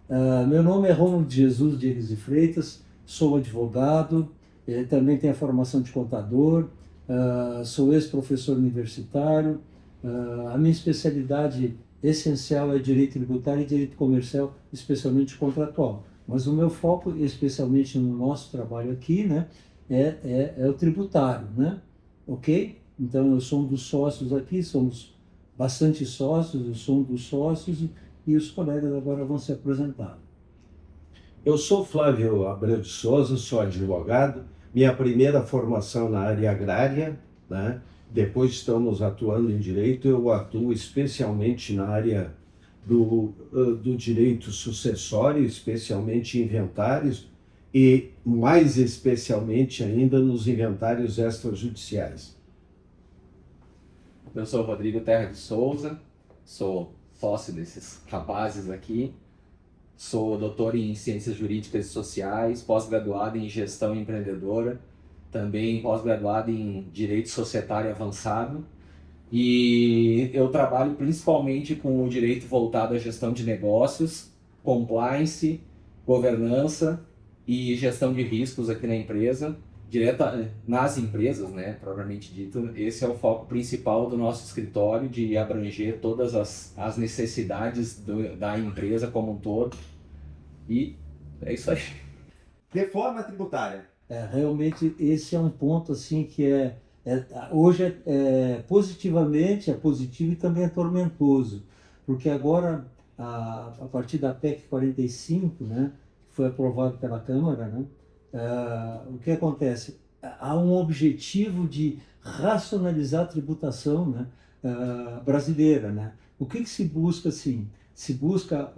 Meu nome é Romulo de Jesus Diegues de Freitas, sou advogado, também tenho a formação de contador, sou ex-professor universitário. A minha especialidade essencial é direito tributário e direito comercial, especialmente contratual. Mas o meu foco, especialmente no nosso trabalho aqui, né, é o tributário, né? Ok? Então, eu sou um dos sócios aqui, somos bastante sócios, eu sou um dos sócios e os colegas agora vão se apresentar. Eu sou Flávio Abreu de Souza, sou advogado. Minha primeira formação na área agrária, né? Depois estamos atuando em direito. Eu atuo especialmente na área do direito sucessório, especialmente inventários e mais especialmente ainda nos inventários extrajudiciais. Eu sou Rodrigo Terra de Souza, sou sócio desses rapazes aqui, sou doutor em Ciências Jurídicas e Sociais, pós-graduado em Gestão Empreendedora, também pós-graduado em Direito Societário Avançado, e eu trabalho principalmente com o direito voltado à gestão de negócios, compliance, governança e gestão de riscos aqui na empresa, direta nas empresas, né, propriamente dito. Esse é o foco principal do nosso escritório, de abranger todas as necessidades da empresa como um todo. E é isso aí. Reforma tributária. Realmente esse é um ponto assim que hoje positivamente é positivo e também é tormentoso, porque agora a partir da PEC 45, né, que foi aprovado pela Câmara, né, o que acontece? Há um objetivo de racionalizar a tributação, né, brasileira, né? O que se busca assim?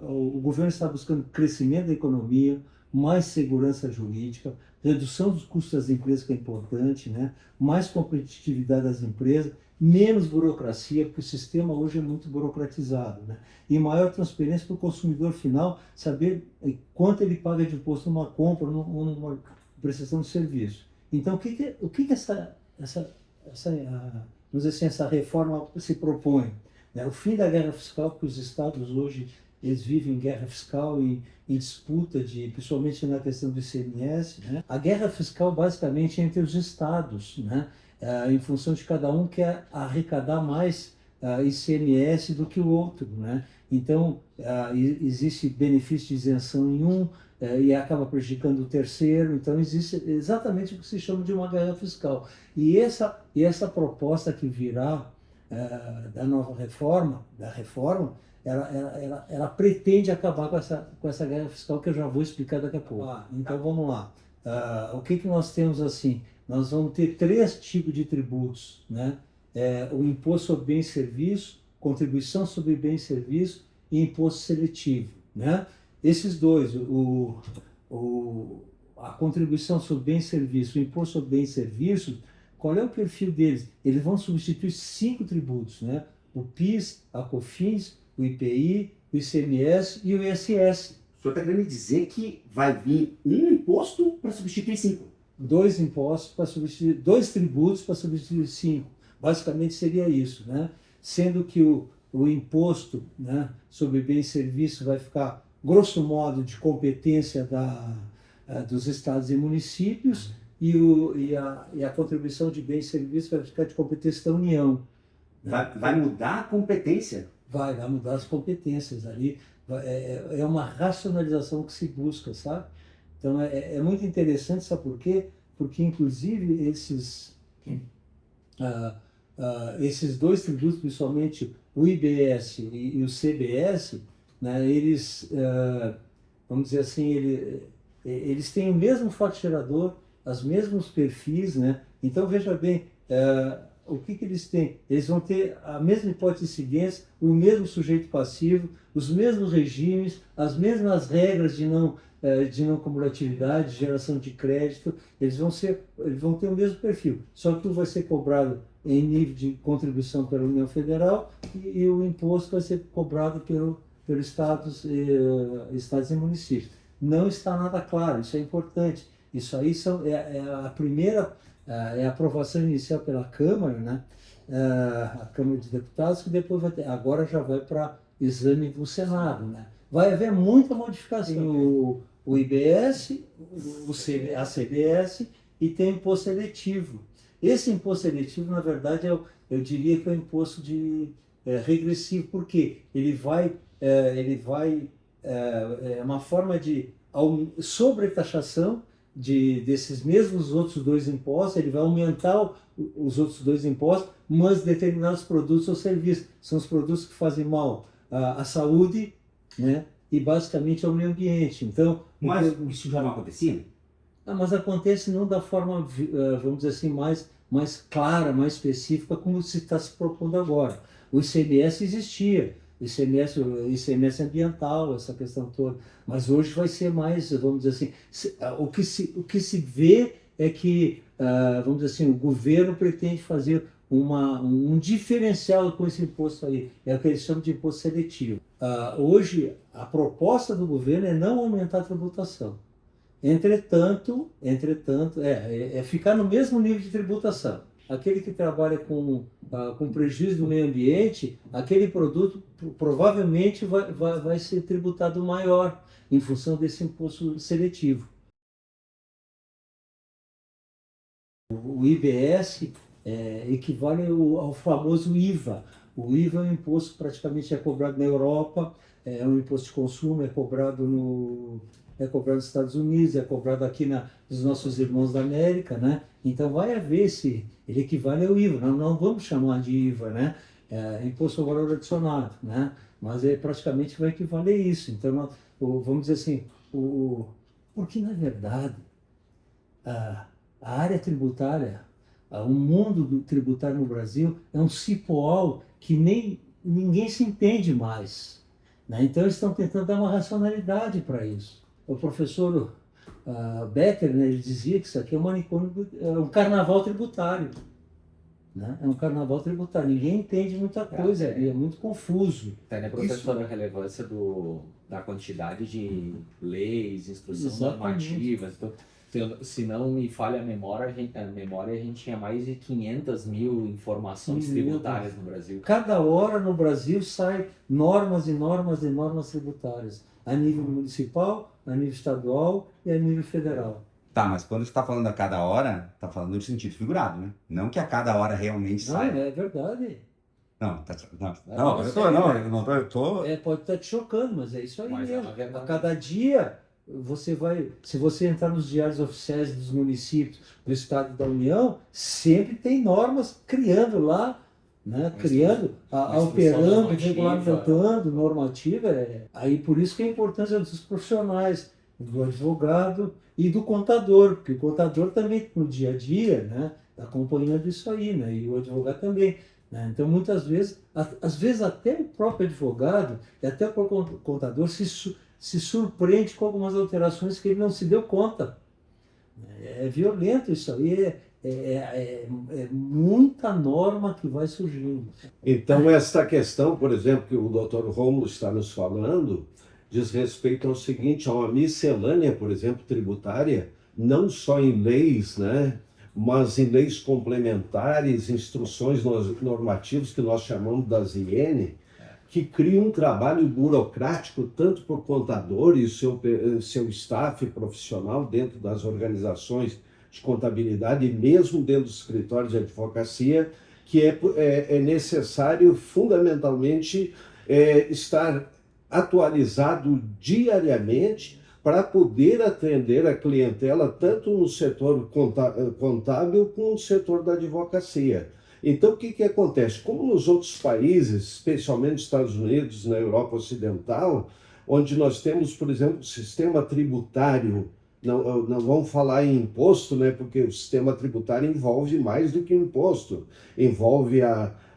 O governo está buscando crescimento da economia, mais segurança jurídica, redução dos custos das empresas, que é importante, né? Mais competitividade das empresas, menos burocracia, porque o sistema hoje é muito burocratizado, né? E maior transparência para o consumidor final, saber quanto ele paga de imposto numa compra, numa prestação de serviço. Então, o que vamos dizer assim, essa reforma se propõe? O fim da guerra fiscal, porque os estados hoje eles vivem em guerra fiscal e em disputa, principalmente na questão do ICMS. Né? A guerra fiscal basicamente é entre os estados, né? Em função de cada um quer arrecadar mais ICMS do que o outro. Né? Então, existe benefício de isenção em um e acaba prejudicando o terceiro. Então, existe exatamente o que se chama de uma guerra fiscal. E essa proposta que virá da nova reforma, ela pretende acabar com essa guerra fiscal, que eu já vou explicar daqui a pouco. Então vamos lá. O que nós temos assim? Nós vamos ter 3 tipos de tributos, né? O imposto sobre bem e serviço, contribuição sobre bem e serviço e imposto seletivo, né? Esses dois, a contribuição sobre bem e serviço, o imposto sobre bem e serviço, qual é o perfil deles? Eles vão substituir 5 tributos, né? O PIS, a COFINS, o IPI, o ICMS e o ISS. O senhor está querendo dizer que vai vir um imposto para substituir 5? 2 impostos para substituir, 2 tributos para substituir 5. Basicamente seria isso, né? Sendo que o imposto, né, sobre bem e serviço vai ficar, grosso modo, de competência dos estados e municípios, e a contribuição de bem e serviço vai ficar de competência da União. Né? Vai mudar a competência? Vai mudar as competências ali. É uma racionalização que se busca, sabe? Então é muito interessante, sabe por quê? Porque, inclusive, esses 2 tributos, principalmente o IBS e o CBS, né, eles, vamos dizer assim, eles têm o mesmo fato gerador, os mesmos perfis, né? Então, veja bem, o que eles têm? Eles vão ter a mesma hipótese de incidência, o mesmo sujeito passivo, os mesmos regimes, as mesmas regras de não cumulatividade, de geração de crédito. Eles vão ter o mesmo perfil, só que um vai ser cobrado em nível de contribuição pela União Federal e o imposto vai ser cobrado pelos estados e municípios. Não está nada claro, isso é importante. Isso aí é a primeira a aprovação inicial pela Câmara, né? A Câmara de Deputados, que depois agora já vai para exame do Senado, né? vai haver muita modificação. O IBS, a CBS e tem o imposto seletivo. Esse imposto seletivo, na verdade, eu diria que é um imposto regressivo, porque é uma forma de sobretaxação desses mesmos outros dois impostos. Ele vai aumentar os outros dois impostos, mas determinados produtos ou serviços. São os produtos que fazem mal à saúde, né, e basicamente ao meio ambiente. Então, Mas isso já não acontecia? mas acontece não da forma, vamos dizer assim, mais clara, mais específica, como se está se propondo agora. O ICMS existia, o ICMS ambiental, essa questão toda, mas hoje vai ser mais, vamos dizer assim, o que se vê é que, vamos dizer assim, o governo pretende fazer um diferencial com esse imposto aí, é o que eles chamam de imposto seletivo. Hoje, a proposta do governo é não aumentar a tributação. Entretanto, é ficar no mesmo nível de tributação. Aquele que trabalha com prejuízo do meio ambiente, aquele produto provavelmente vai ser tributado maior em função desse imposto seletivo. O IBS equivale ao famoso IVA. O IVA é um imposto que praticamente é cobrado na Europa, é um imposto de consumo, é cobrado nos Estados Unidos, é cobrado aqui nos nossos irmãos da América, né? Então vai haver ele equivale ao IVA, não vamos chamar de IVA, né? Imposto ao valor adicionado, né? Mas praticamente vai equivaler a isso. Então, vamos dizer assim, porque na verdade a área tributária, o mundo tributário no Brasil é um cipoal que ninguém se entende mais, né? Então eles estão tentando dar uma racionalidade para isso. O professor Becker, né, ele dizia que isso aqui é um carnaval tributário, né? É um carnaval tributário. Ninguém entende muita coisa, é muito confuso. Até, né, professor, a relevância da quantidade de leis, instruções normativas. Então, se não me falha a memória, a gente tinha mais de 500 mil informações tributárias no Brasil. Cada hora no Brasil sai normas e normas e normas tributárias, a nível municipal, a nível estadual e a nível federal. Tá, mas quando você está falando a cada hora, está falando no sentido figurado, né? Não que a cada hora realmente Não, sai. é verdade. Eu tô... Pode estar te chocando, mas é isso aí Mas mesmo. é verdade. A cada dia, se você entrar nos diários oficiais dos municípios, do Estado e da União, sempre tem normas criando lá, né? Alterando, regulamentando, normativa. Aí por isso que é a importância dos profissionais, do advogado e do contador, porque o contador também no dia a dia, né, está acompanhando isso aí, né? E o advogado também. Então, muitas vezes, às vezes até o próprio advogado e até o próprio contador se surpreende com algumas alterações que ele não se deu conta. É violento isso aí, é muita norma que vai surgindo. Então, esta questão, por exemplo, que o Dr. Rômulo está nos falando, diz respeito ao seguinte, a uma miscelânea, por exemplo, tributária, não só em leis, né? Mas em leis complementares, instruções normativas que nós chamamos das IN, que criam um trabalho burocrático tanto para o contador e o seu staff profissional dentro das organizações de contabilidade e mesmo dentro dos escritórios de advocacia, que é necessário fundamentalmente estar atualizado diariamente para poder atender a clientela tanto no setor contábil como no setor da advocacia. Então, o que acontece? Como nos outros países, especialmente nos Estados Unidos, na Europa Ocidental, onde nós temos, por exemplo, o sistema tributário, não vamos falar em imposto, né, porque o sistema tributário envolve mais do que imposto, envolve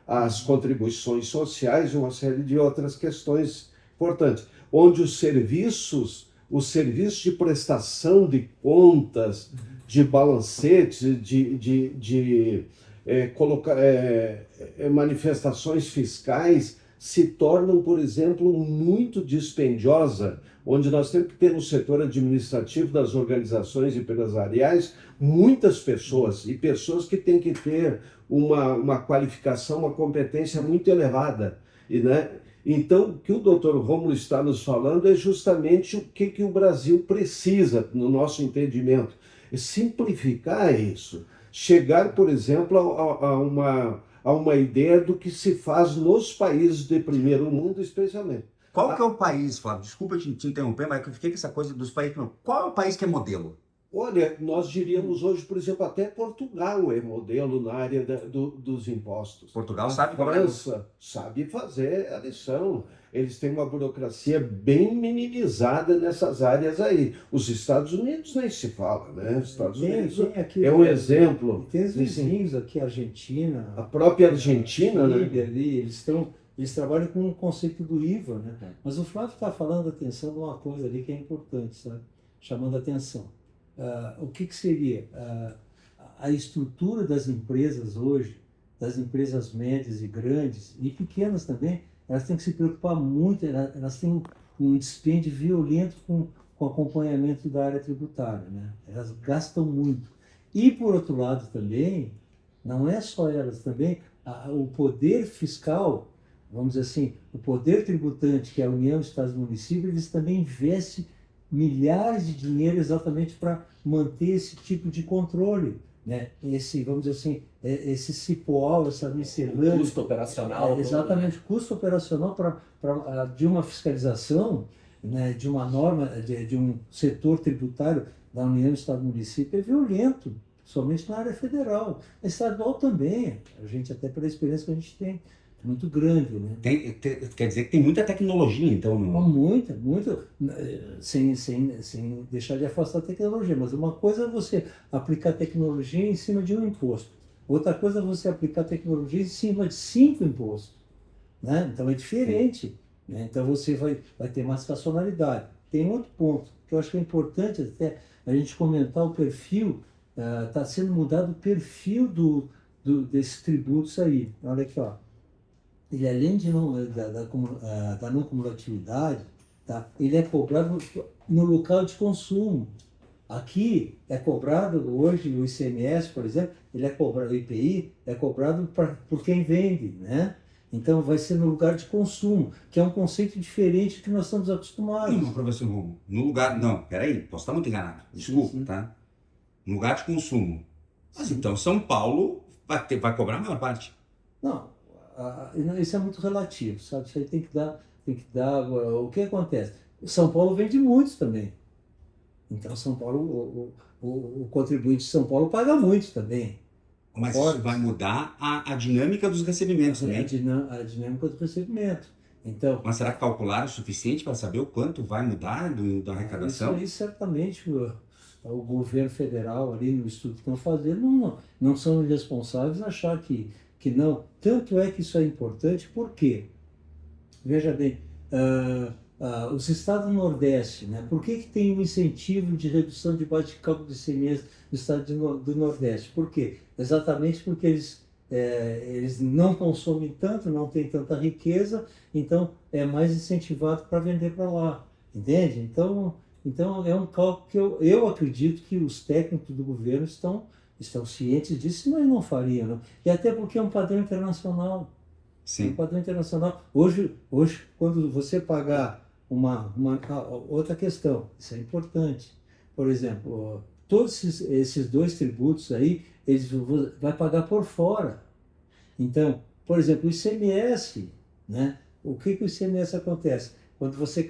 as contribuições sociais e uma série de outras questões importantes, onde os serviços de prestação de contas, de balancete, de manifestações fiscais se tornam, por exemplo, muito dispendiosa, onde nós temos que ter no setor administrativo das organizações empresariais muitas pessoas, e pessoas que têm que ter uma qualificação, uma competência muito elevada, Então, o que o doutor Rômulo está nos falando é justamente o que o Brasil precisa, no nosso entendimento. É simplificar isso. Chegar, por exemplo, a uma ideia do que se faz nos países de primeiro mundo, especialmente. Qual que é o país, Flávio? Desculpa te interromper, mas eu fiquei com essa coisa dos países. Qual é o país que é modelo? Olha, nós diríamos hoje, por exemplo, até Portugal é modelo na área dos impostos. Portugal A sabe cobrar. França sabe fazer a lição. Eles têm uma burocracia bem minimizada nessas áreas aí. Os Estados Unidos nem se fala, né? Os Estados Unidos aqui, é um exemplo. Tem os vizinhos aqui, a Argentina, A própria Argentina, né? Chile ali, eles trabalham com o conceito do IVA, né? Mas o Flávio está falando, atenção, de uma coisa ali que é importante, sabe? Chamando a atenção. O que seria? A estrutura das empresas hoje, das empresas médias e grandes, e pequenas também, elas têm que se preocupar muito, elas têm um dispêndio violento com acompanhamento da área tributária, né? Elas gastam muito. E, por outro lado, também, não é só elas, também, o poder fiscal, vamos dizer assim, o poder tributante, que é a União, Estados e Municípios, eles também investem milhares de dinheiro exatamente para manter esse tipo de controle, né? Esse, vamos dizer assim, esse cipoal, essa miscelânea. Custo operacional. Exatamente, custo operacional de uma fiscalização, né, de uma norma, de um setor tributário da União, Estado e Município é violento, somente na área federal. A estadual também, a gente até pela experiência que a gente tem, muito grande, né? Quer dizer que tem muita tecnologia, então. Muita, sem deixar de afastar a tecnologia. Mas uma coisa é você aplicar tecnologia em cima de um imposto. Outra coisa é você aplicar tecnologia em cima de 5 impostos, né? Então é diferente, né? Então você vai ter mais racionalidade. Tem outro ponto que eu acho que é importante até a gente comentar o perfil, está sendo mudado o perfil desses tributos aí. Olha aqui, ó. Ele, além da não cumulatividade, tá? Ele é cobrado no local de consumo. Aqui é cobrado, hoje o ICMS, por exemplo, ele é cobrado, o IPI é cobrado por quem vende, né? Então vai ser no lugar de consumo, que é um conceito diferente do que nós estamos acostumados. Não, professor Romulo. No lugar. Não, peraí, posso estar muito enganado. Desculpa, tá? No lugar de consumo. Mas então São Paulo vai cobrar a maior parte. Não. Isso é muito relativo, sabe? Isso aí tem que dar. O que acontece? São Paulo vende muitos também. Então São Paulo, o contribuinte de São Paulo paga muito também. Mas isso vai mudar a dinâmica dos recebimentos também. A dinâmica do recebimento. Então, mas será que calcularam o suficiente para saber o quanto vai mudar da arrecadação? Isso aí certamente o governo federal ali no estudo que estão fazendo não são responsáveis a achar que não. Tanto é que isso é importante, porque, veja bem, os estados do Nordeste, né? Por que tem um incentivo de redução de base de cálculo de ICMS no estado do Nordeste? Por quê? Exatamente porque eles não consomem tanto, não têm tanta riqueza, então é mais incentivado para vender para lá, entende? Então é um cálculo que eu acredito que os técnicos do governo estão cientes disso, senão eles não fariam, não. E até porque é um padrão internacional. Sim. Um padrão internacional. Hoje quando você pagar outra questão, isso é importante. Por exemplo, todos esses dois tributos aí, eles vai pagar por fora. Então, por exemplo, o ICMS, né? O que o ICMS acontece? Quando você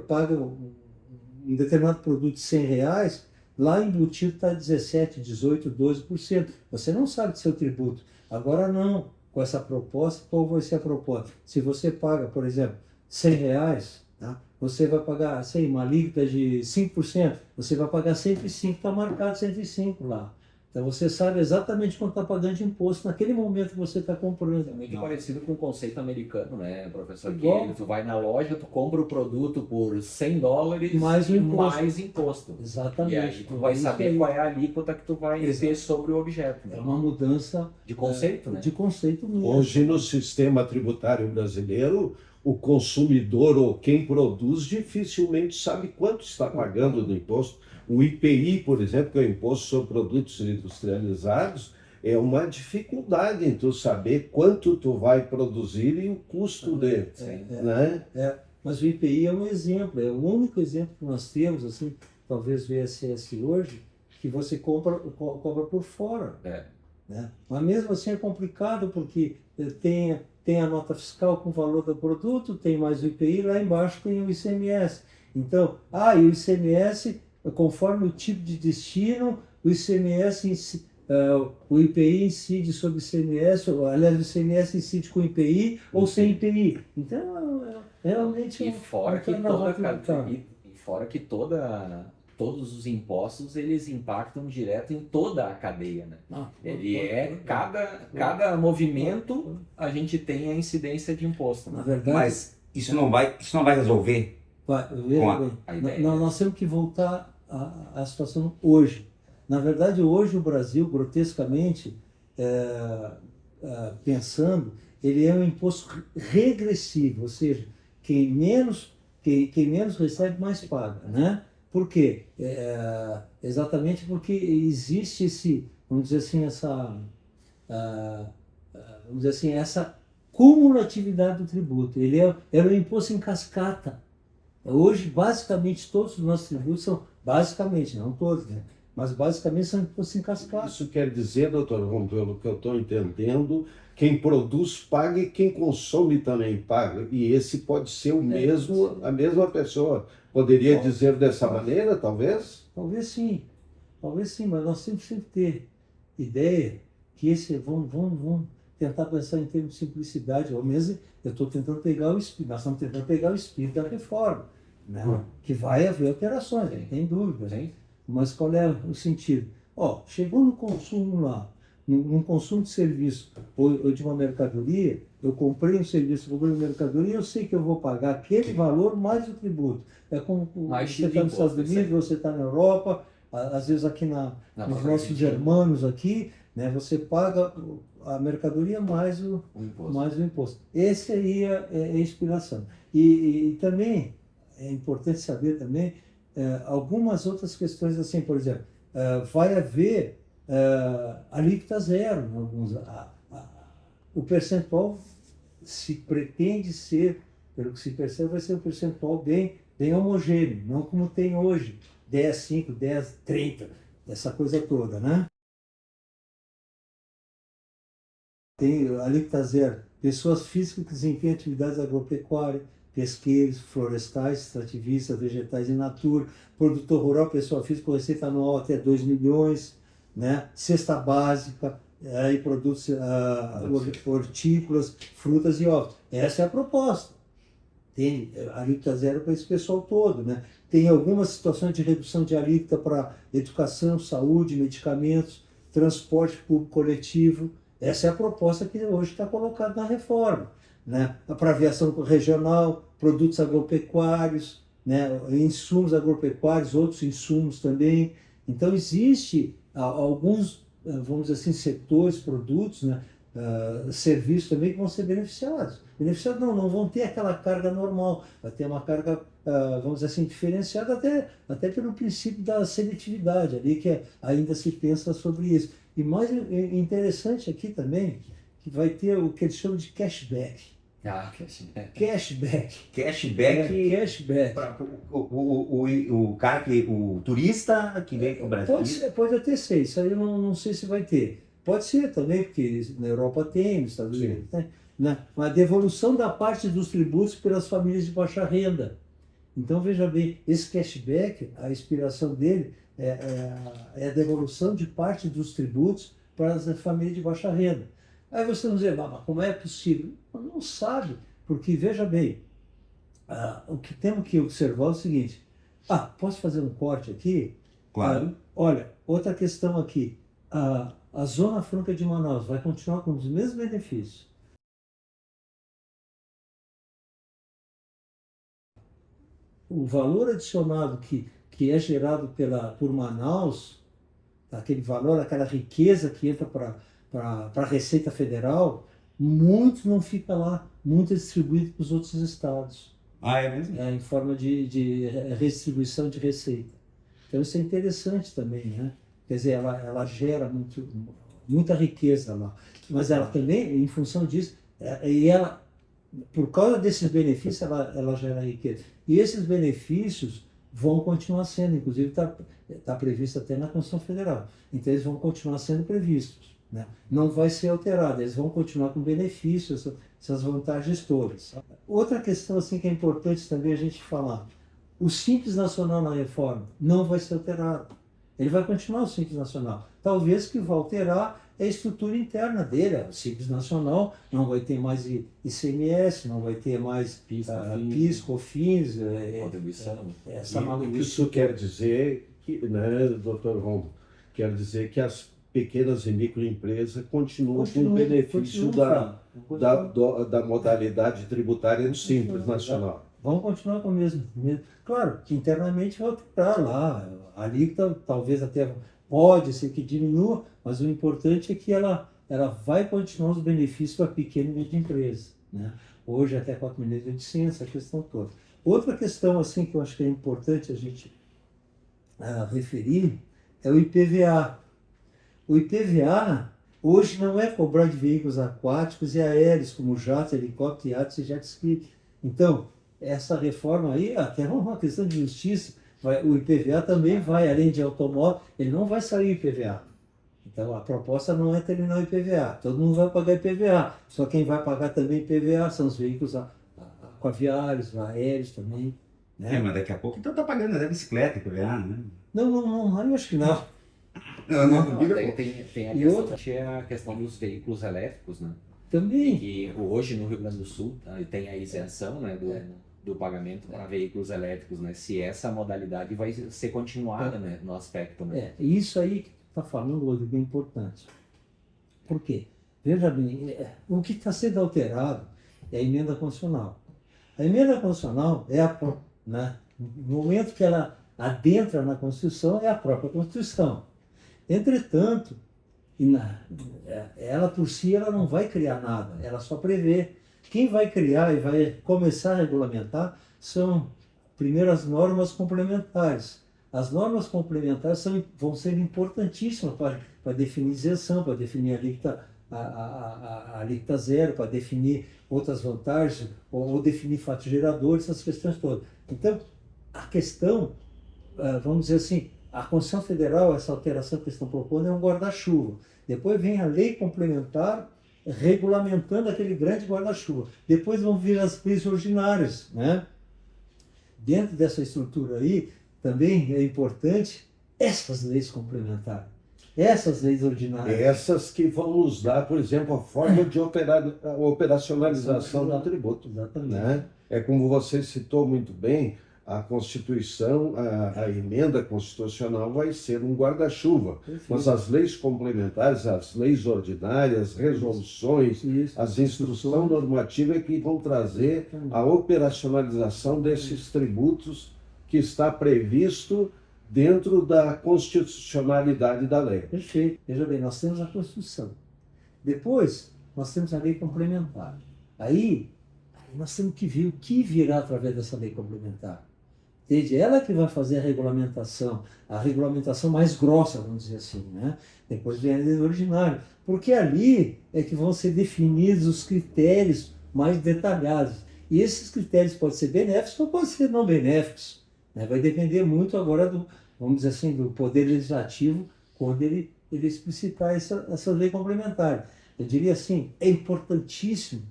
paga um determinado produto de R$100, lá embutido está 17%, 18%, 12%. Você não sabe do seu tributo. Agora não. Com essa proposta, qual vai ser a proposta? Se você paga, por exemplo, R$100, tá? Você vai pagar, uma alíquota de 5%, você vai pagar 105, está marcado 105 lá. Então você sabe exatamente quanto está pagando de imposto naquele momento que você está comprando. É muito parecido com o conceito americano, né, professor? Igual. Que tu vai na loja, tu compra o produto por $100 mais o imposto. Mais imposto. Exatamente. E aí tu vai saber qual é a alíquota que tu vai ter sobre o objeto. Né? É uma mudança de conceito, né? De conceito mesmo. Hoje no sistema tributário brasileiro, o consumidor ou quem produz dificilmente sabe quanto está pagando do imposto. O IPI, por exemplo, que é o Imposto sobre Produtos Industrializados, é uma dificuldade em tu saber quanto tu vai produzir e o custo dele, né? Mas o IPI é um exemplo, é o único exemplo que nós temos, assim, talvez o ISS hoje, que você cobra por fora. Né? Mas mesmo assim é complicado, porque tem a nota fiscal com o valor do produto, tem mais o IPI, lá embaixo tem o ICMS. Então, e o ICMS, conforme o tipo de destino, o ICMS, o IPI incide sobre o ICMS, aliás, o ICMS incide com o IPI ou sem IPI. Então, realmente E fora que todos os impostos eles impactam direto em toda a cadeia, né? Cada movimento a gente tem a incidência de imposto. Na verdade, Mas isso não vai resolver. Nós temos que voltar à situação hoje. Na verdade, hoje o Brasil, grotescamente, pensando, ele é um imposto regressivo, ou seja, quem menos recebe, mais paga, né? Por quê? Exatamente porque existe vamos dizer assim, essa cumulatividade do tributo. Ele é um imposto em cascata. Hoje, basicamente, todos os nossos tributos são, basicamente, não todos, né? Mas basicamente são impostos em cascata. Isso quer dizer, doutor, pelo que eu estou entendendo, quem produz paga e quem consome também paga. E esse pode ser a mesma pessoa. Poderia dizer dessa maneira, talvez? Talvez sim, mas nós temos que ter ideia que vamos tentar pensar em termos de simplicidade. Ou mesmo, eu estou tentando pegar o espírito, nós estamos tentando pegar o espírito da reforma, né? Que vai haver alterações, não tem dúvida. Né? Mas qual é o sentido? Chegou no consumo lá, num consumo de serviço ou de uma mercadoria, eu comprei um serviço, comprei uma mercadoria, eu sei que eu vou pagar aquele valor mais o tributo. É como você está nos Estados Unidos, você está na Europa, às vezes aqui nos nossos irmãos aqui, né, você paga a mercadoria mais o imposto. Esse aí é a inspiração. E também é importante saber também algumas outras questões, assim, por exemplo, vai haver alíquota zero em alguns. O percentual se pretende ser, pelo que se percebe, vai ser um percentual bem homogêneo, não como tem hoje, 10, 5, 10, 30, essa coisa toda, né? Tem alíquota zero, pessoas físicas que desempenham atividades agropecuárias, pesqueiros, florestais, extrativistas, vegetais in natura, produtor rural, pessoa física com receita anual até 2 milhões, né? Cesta básica, e produtos hortícolas, frutas e ovos. Essa é a proposta. Tem alíquota zero para esse pessoal todo, né? Tem algumas situações de redução de alíquota para educação, saúde, medicamentos, transporte público coletivo. Essa é a proposta que hoje está colocada na reforma, né? Para aviação regional, produtos agropecuários, né? Insumos agropecuários, outros insumos também. Então, existe alguns, vamos dizer assim, setores, produtos, né? Serviços também que vão ser beneficiados. Beneficiados não vão ter aquela carga normal, vai ter uma carga, vamos dizer assim, diferenciada até pelo princípio da seletividade, ali que ainda se pensa sobre isso. E mais interessante aqui também, que vai ter o que eles chamam de cashback. Cashback. Cashback. Para o cara o turista que vem para o Brasil. Pode até ser, isso aí eu não sei se vai ter. Pode ser também, porque na Europa tem, nos Estados Unidos, né? Uma devolução da parte dos tributos pelas famílias de baixa renda. Então, veja bem, esse cashback, a inspiração dele é a devolução de parte dos tributos para as famílias de baixa renda. Aí você vai dizer, mas como é possível? Não sabe, porque, veja bem, o que temos que observar é o seguinte. Posso fazer um corte aqui? Claro. Olha, outra questão aqui. A Zona Franca de Manaus vai continuar com os mesmos benefícios. O valor adicionado que é gerado por Manaus, aquele valor, aquela riqueza que entra para a Receita Federal, muito não fica lá, muito é distribuído para os outros estados. É mesmo? Em forma de redistribuição de receita. Então isso é interessante também, né? Quer dizer, ela gera muita riqueza lá. Mas ela também, em função disso, e ela, por causa desses benefícios, ela gera riqueza. E esses benefícios vão continuar sendo, inclusive está previsto até na Constituição Federal. Então eles vão continuar sendo previstos, né? Não vai ser alterado, eles vão continuar com benefícios, essas vantagens todas. Outra questão assim, que é importante também a gente falar, o Simples Nacional na reforma não vai ser alterado. Ele vai continuar o Simples Nacional. Talvez o que vai alterar é a estrutura interna dele. O Simples Nacional não vai ter mais ICMS, não vai ter mais PIS, COFINS, Contribuição. essa E maluquice. isso quer dizer que, né, doutor Romo, quer dizer que as pequenas e microempresas continuam com o benefício da modalidade tributária do Simples Nacional. Vão continuar com o mesmo. Claro, que internamente vai alterar lá. A alíquota talvez até pode ser que diminua, mas o importante é que ela vai continuar os benefícios para pequena e média empresa, né? Hoje até 4.800, essa questão toda. Outra questão assim, que eu acho que é importante a gente referir é o IPVA. O IPVA hoje não é cobrado de veículos aquáticos e aéreos, como jatos, helicópteros, iates e jet ski. Então, essa reforma aí, até uma questão de justiça, o IPVA também vai, além de automóvel, ele não vai sair o IPVA. Então, a proposta não é terminar o IPVA. Todo mundo vai pagar IPVA. Só quem vai pagar também IPVA são os veículos aquaviários, aéreos também, né? Mas daqui a pouco então tá pagando até bicicleta, IPVA, né? Não, eu acho que não. Tem a questão dos veículos elétricos, né? Também. Que hoje no Rio Grande do Sul tem a isenção, né, do pagamento para veículos elétricos, né? Se essa modalidade vai ser continuada, né, no aspecto, né? Isso aí que tu está falando, Rodrigo, é importante. Por quê? Veja bem, o que está sendo alterado é a emenda constitucional. A emenda constitucional né, no momento que ela adentra na Constituição, é a própria Constituição. Entretanto, ela por si ela não vai criar nada, ela só prevê. Quem vai criar e vai começar a regulamentar são, primeiro, as normas complementares. As normas complementares vão ser importantíssimas para definir isenção, para definir a alíquota zero, para definir outras vantagens, ou definir fatos geradores, essas questões todas. Então, a questão, vamos dizer assim, a Constituição Federal, essa alteração que eles estão propondo, é um guarda-chuva. Depois vem a lei complementar regulamentando aquele grande guarda-chuva. Depois vão vir as leis ordinárias, né? Dentro dessa estrutura aí, também é importante essas leis complementares, essas leis ordinárias. Essas que vão nos dar, por exemplo, a forma de operacionalização do tributo. Exatamente. Né? É como você citou muito bem, a Constituição, a emenda constitucional vai ser um guarda-chuva, mas as leis complementares, as leis ordinárias, resoluções, as instruções normativas é que vão trazer a operacionalização desses tributos que está previsto dentro da constitucionalidade da lei. Perfeito. Veja bem, nós temos a Constituição. Depois, nós temos a lei complementar. Aí nós temos que ver o que virá através dessa lei complementar. Entende? Ela que vai fazer a regulamentação mais grossa, vamos dizer assim, né? Depois vem a lei ordinária. Porque ali é que vão ser definidos os critérios mais detalhados. E esses critérios podem ser benéficos ou podem ser não benéficos, né? Vai depender muito agora vamos dizer assim, do Poder Legislativo, quando ele explicitar essa lei complementar. Eu diria assim, é importantíssimo,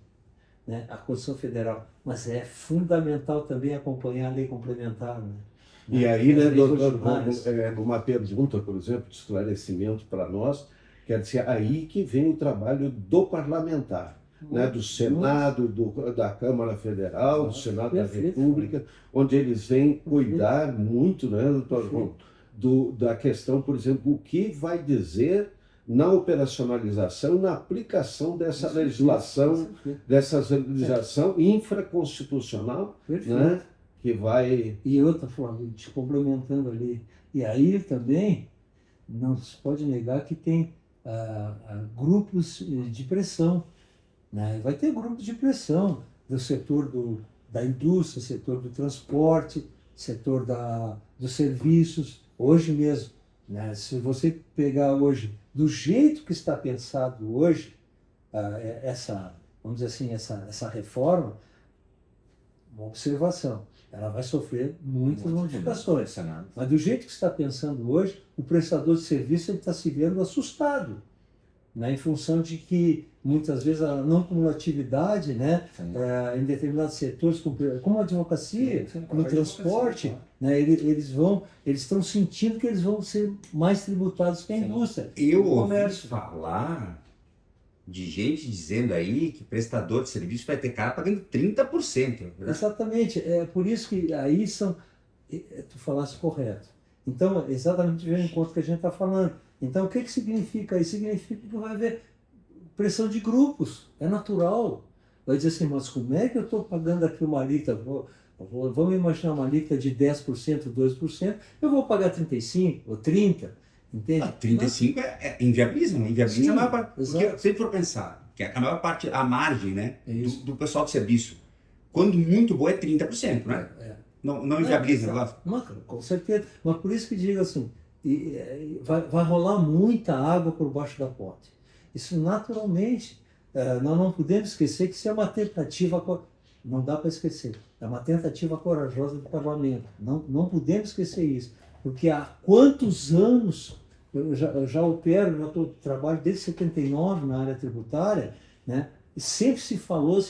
né, a Constituição Federal, mas é fundamental também acompanhar a lei complementar. Né? E aí, né, doutor, uma pergunta, por exemplo, de esclarecimento para nós, quer dizer, aí que vem o trabalho do parlamentar, né, do Senado, da Câmara Federal, do Senado da República, onde eles vêm cuidar muito, né, doutor, da questão, por exemplo, o que vai dizer na operacionalização, na aplicação dessa legislação infraconstitucional, né, que vai... E outra forma, te complementando ali, e aí também não se pode negar que tem grupos de pressão, né? Vai ter grupos de pressão do setor da indústria, setor do transporte, setor dos serviços. Hoje mesmo, né? Se você pegar hoje, do jeito que está pensado hoje, vamos dizer assim, essa reforma, uma observação, ela vai sofrer muitas modificações. Mas do jeito que está pensando hoje, o prestador de serviço está se vendo assustado, né, em função de que muitas vezes a não cumulatividade, né, em determinados setores, como a advocacia, no transporte, né, eles estão sentindo que eles vão ser mais tributados que a indústria. Eu ouvi falar de gente dizendo aí que prestador de serviço vai ter cara pagando 30%. Né? Exatamente, é por isso que aí tu falaste correto. Então, exatamente vem em conta que a gente está falando. Então, o que significa isso? Significa que vai haver pressão de grupos, é natural. Vai dizer assim, mas como é que eu estou pagando aqui uma alíquota? Vamos imaginar uma alíquota de 10%, 2%, eu vou pagar 35% ou 30%, entende? 35% é inviabiliza Sim, a maior parte. Porque exato. se for pensar, que a maior parte, a margem, né, do pessoal de serviço, quando muito boa é 30%, né? Não inviabiliza o negócio? Com certeza. Mas por isso que digo assim, vai rolar muita água por baixo da ponte. Isso naturalmente, nós não podemos esquecer que isso é uma tentativa, não dá para esquecer, é uma tentativa corajosa do parlamento. Não podemos esquecer isso, porque há quantos anos eu já opero, trabalho desde 79 na área tributária, né? E sempre se falou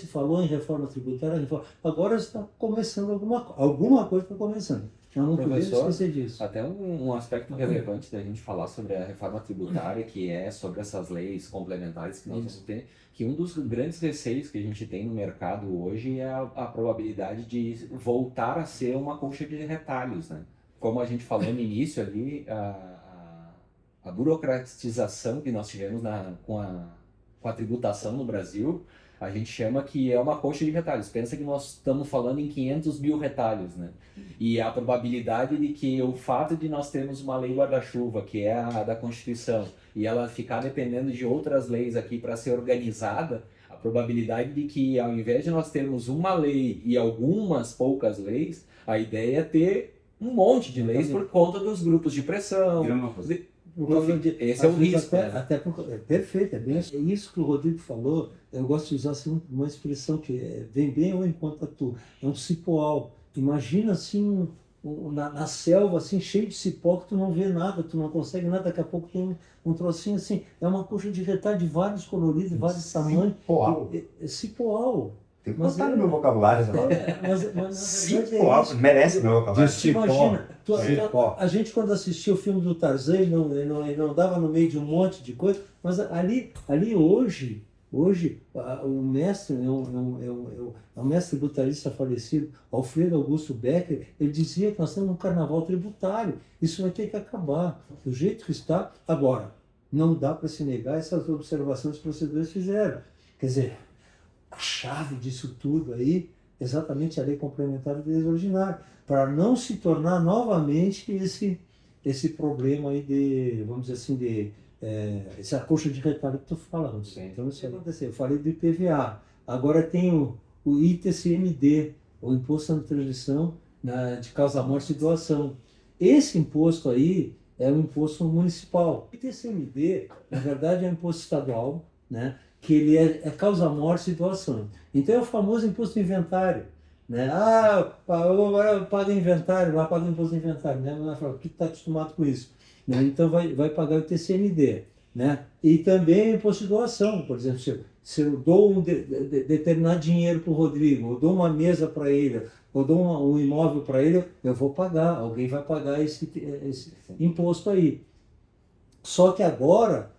em reforma tributária, agora está começando alguma coisa está começando. Nós não podemos esquecer disso. Até um aspecto relevante da gente falar sobre a reforma tributária, que é sobre essas leis complementares que nós vamos ter, que um dos grandes receios que a gente tem no mercado hoje é a probabilidade de voltar a ser uma colcha de retalhos, né? Como a gente falou no início ali, a burocratização que nós tivemos com a tributação no Brasil, a gente chama que é uma colcha de retalhos. Pensa que nós estamos falando em 500 mil retalhos, né? E a probabilidade de que o fato de nós termos uma lei guarda-chuva, que é a da Constituição, e ela ficar dependendo de outras leis aqui para ser organizada, a probabilidade de que, ao invés de nós termos uma lei e algumas poucas leis, a ideia é ter um monte de leis por conta dos grupos de pressão. Esse é o risco. Perfeito, é isso que o Rodrigo falou. Eu gosto de usar assim, uma expressão que vem bem ao encontro tu. É um cipoal. Imagina assim, na selva, assim, cheio de cipó, que tu não vê nada, tu não consegue nada, daqui a pouco tem um trocinho assim. É uma coxa de retalho de vários coloridos, de vários tamanhos. Cipoal. Cipoal. Tem que botar no meu vocabulário. Cipoal, merece meu vocabulário. Imagina, a gente quando assistia o filme do Tarzan, ele não dava no meio de um monte de coisa, mas ali hoje o mestre, o mestre tributarista falecido, Alfredo Augusto Becker, ele dizia que nós temos um carnaval tributário, isso vai ter que acabar, do jeito que está. Agora, não dá para se negar essas observações que os procedores fizeram. Quer dizer, a chave disso tudo aí, exatamente a lei complementar do direito ordinário, para não se tornar novamente esse problema aí de, vamos dizer assim, essa colcha de retalho que tu fala, Rodrigo. Então isso aconteceu. Eu falei do IPVA, agora tem o ITCMD, o Imposto na Transição de Causa-Morte e Doação. Esse imposto aí é um imposto municipal. O ITCMD, na verdade, é um imposto estadual, né? Que ele é causa-morte e doação. Então é o famoso imposto de inventário. Né? Eu pago inventário, lá paga imposto de inventário. Né? Porque está acostumado com isso. Né? Então vai pagar o TCMD. Né? E também imposto de doação. Por exemplo, se eu dou determinado dinheiro para o Rodrigo, eu dou uma mesa para ele, eu dou um imóvel para ele, eu vou pagar. Alguém vai pagar esse imposto aí. Só que agora,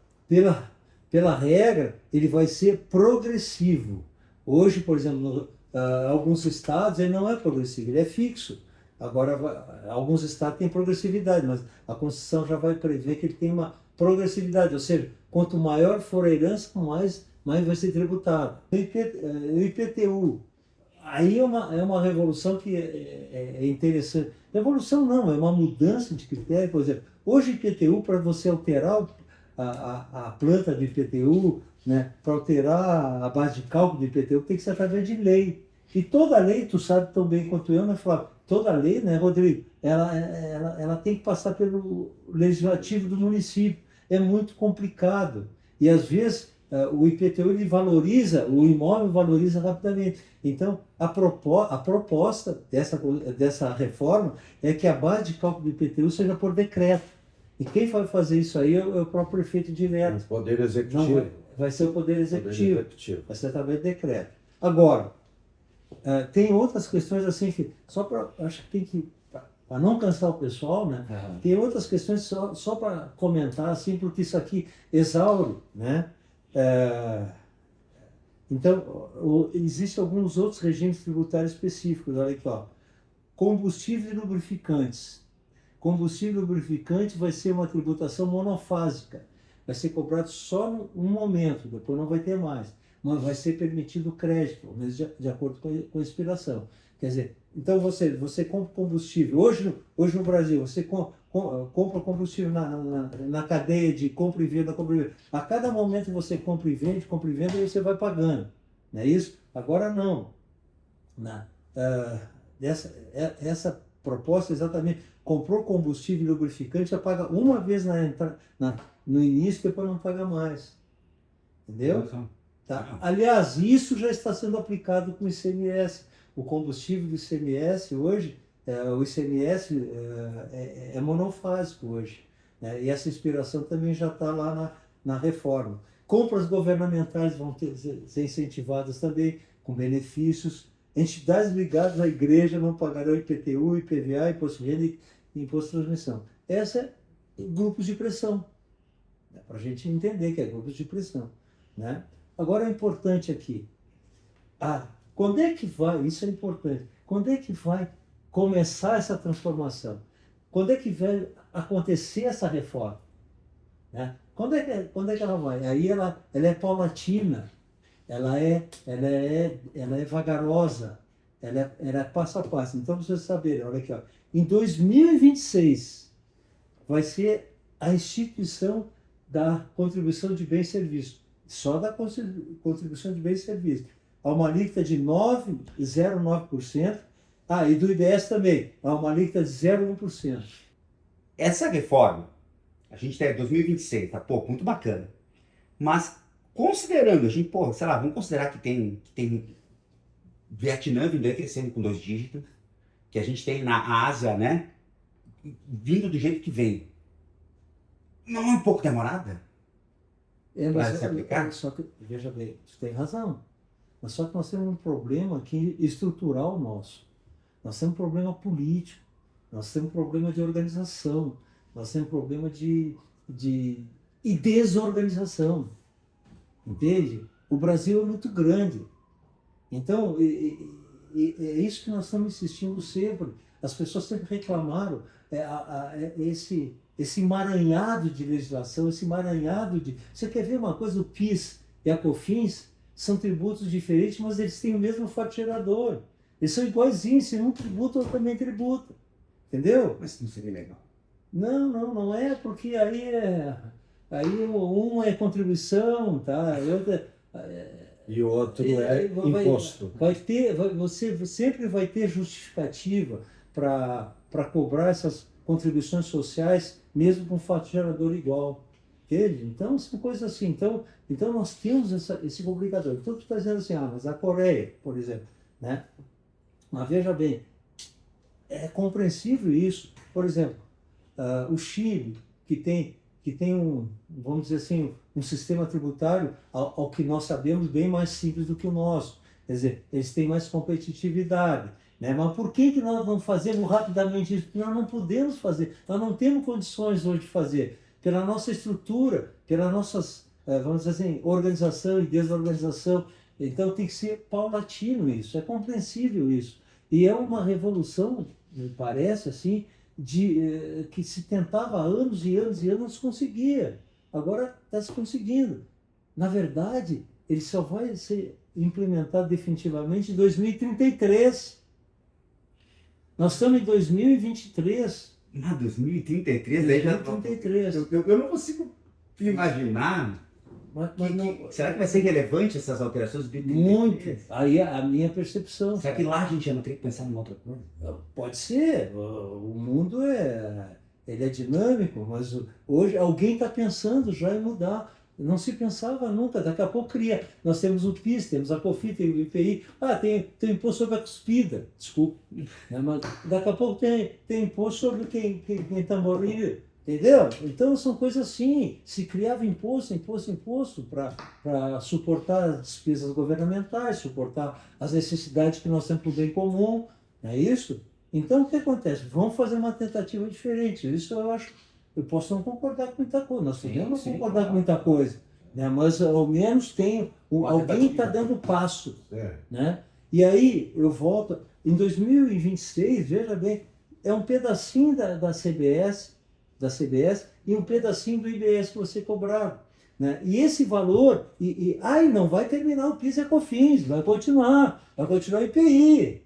pela regra, ele vai ser progressivo. Hoje, por exemplo, alguns estados ele não é progressivo, ele é fixo. Agora, alguns estados têm progressividade, mas a Constituição já vai prever que ele tem uma progressividade, ou seja, quanto maior for a herança, mais vai ser tributado. O IPTU, aí é uma revolução que é interessante. Revolução não, é uma mudança de critério. Por exemplo, hoje o IPTU, para você alterar a planta do IPTU, né, para alterar a base de cálculo do IPTU, tem que ser através de lei. E toda lei, tu sabe tão bem quanto eu, né, Flávio, toda lei, né, Rodrigo, ela tem que passar pelo legislativo do município. É muito complicado. E às vezes o IPTU ele valoriza, o imóvel valoriza rapidamente. Então, a proposta dessa reforma é que a base de cálculo do IPTU seja por decreto. E quem vai fazer isso aí é o próprio prefeito direto. O Poder Não, Executivo. vai ser o Poder Executivo. Executivo. Vai ser através de decreto. Agora, tem outras questões assim que, acho que tem que, para não cansar o pessoal, né? Tem outras questões só para comentar, assim, porque isso aqui exaure, né? Então, existem alguns outros regimes tributários específicos. Olha aqui, ó. Combustíveis e lubrificantes. Combustível e lubrificante vai ser uma tributação monofásica. Vai ser cobrado só num momento, depois não vai ter mais. Mas vai ser permitido o crédito, pelo menos de acordo com a expiração. Quer dizer, então você compra combustível. Hoje no Brasil, você compra combustível na cadeia de compra e venda, compra e venda. A cada momento você compra e vende, e você vai pagando. Não é isso? Agora não. Essa proposta exatamente, comprou combustível e lubrificante, já paga uma vez no início, depois não paga mais. Entendeu? Tá? Aliás, isso já está sendo aplicado com o ICMS. O combustível do ICMS hoje, o ICMS é monofásico hoje, né? E essa inspiração também já está lá na reforma. Compras governamentais vão ser incentivadas também, com benefícios. Entidades ligadas à igreja não pagarão IPTU, IPVA, Imposto de Renda e Imposto de Transmissão. Essa é grupos de pressão, né? Para a gente entender que é grupos de pressão, né? Agora é importante aqui, quando é que vai, isso é importante, quando é que vai começar essa transformação? Quando é que vai acontecer essa reforma? Né? Quando é que ela vai? Aí ela é paulatina, ela é vagarosa, ela é passo a passo. Então, para vocês saberem, olha aqui, ó, em 2026 vai ser a instituição da contribuição de bens e serviços, só da contribuição de bens e serviços, a uma alíquota de 9,09%, e do IBS também, a uma alíquota de 0,1%. Essa reforma, a gente tem 2026, tá? Pô, muito bacana. Mas, considerando, a gente, sei lá, vamos considerar que tem Vietnã vindo aí crescendo com 2 dígitos, que a gente tem na Ásia, né, vindo do jeito que vem. Não é um pouco demorada? Para se aplicar? Só que, veja bem, você tem razão. Mas só que nós temos um problema aqui estrutural nosso. Nós temos um problema político, nós temos um problema de organização, nós temos um problema de desorganização. Entende? O Brasil é muito grande. Então, é isso que nós estamos insistindo sempre. As pessoas sempre reclamaram esse emaranhado de legislação, esse emaranhado de... Você quer ver uma coisa? O PIS e a COFINS são tributos diferentes, mas eles têm o mesmo fato gerador. Eles são iguaizinhos, se um tributa, outro também tributa. Entendeu? Mas não seria legal. Não é, porque aí um é contribuição, tá? E o outro é imposto. Você sempre vai ter justificativa para cobrar essas contribuições sociais, mesmo com fato gerador igual. Entende? Então, são coisas assim. Então nós temos esse complicador. Então, tu está dizendo assim, mas a Coreia, por exemplo, né? Mas veja bem, é compreensível isso. Por exemplo, o Chile, que tem vamos dizer assim, um sistema tributário, ao que nós sabemos, bem mais simples do que o nosso. Quer dizer, eles têm mais competitividade. Né? Mas por que nós não fazemos rapidamente isso? Porque nós não podemos fazer, nós não temos condições hoje de fazer. Pela nossa estrutura, pelas nossas, vamos dizer assim, organização e desorganização. Então tem que ser paulatino isso, é compreensível isso. E é uma revolução, me parece assim, que se tentava há anos e anos e anos, não se conseguia. Agora está se conseguindo. Na verdade, ele só vai ser implementado definitivamente em 2033. Nós estamos em 2023. 2033? 2033. Eu não consigo imaginar Mas não, Será que vai ser relevante essas alterações do PIB? muito. Aí a minha percepção. Será que lá a gente já não tem que pensar em outra coisa? Pode ser. O mundo ele é dinâmico, mas hoje alguém está pensando já em mudar. Não se pensava nunca, daqui a pouco cria. Nós temos o PIS, temos a COFINS, tem o IPI, tem o imposto sobre a cuspida, desculpa. Né? Mas daqui a pouco tem imposto sobre quem está morrendo, entendeu? Então são coisas assim, se criava imposto para suportar as despesas governamentais, suportar as necessidades que nós temos para o bem comum, não é isso? Então o que acontece? Vamos fazer uma tentativa diferente, isso eu acho. Eu posso não concordar com muita coisa, nós podemos não concordar com muita coisa, né? Mas ao menos alguém está dando passo. Né? E aí eu volto, em 2026, veja bem, é um pedacinho da CBS e um pedacinho do IBS que você cobrava. Né? E esse valor, não vai terminar o PIS e a COFINS, vai continuar o IPI.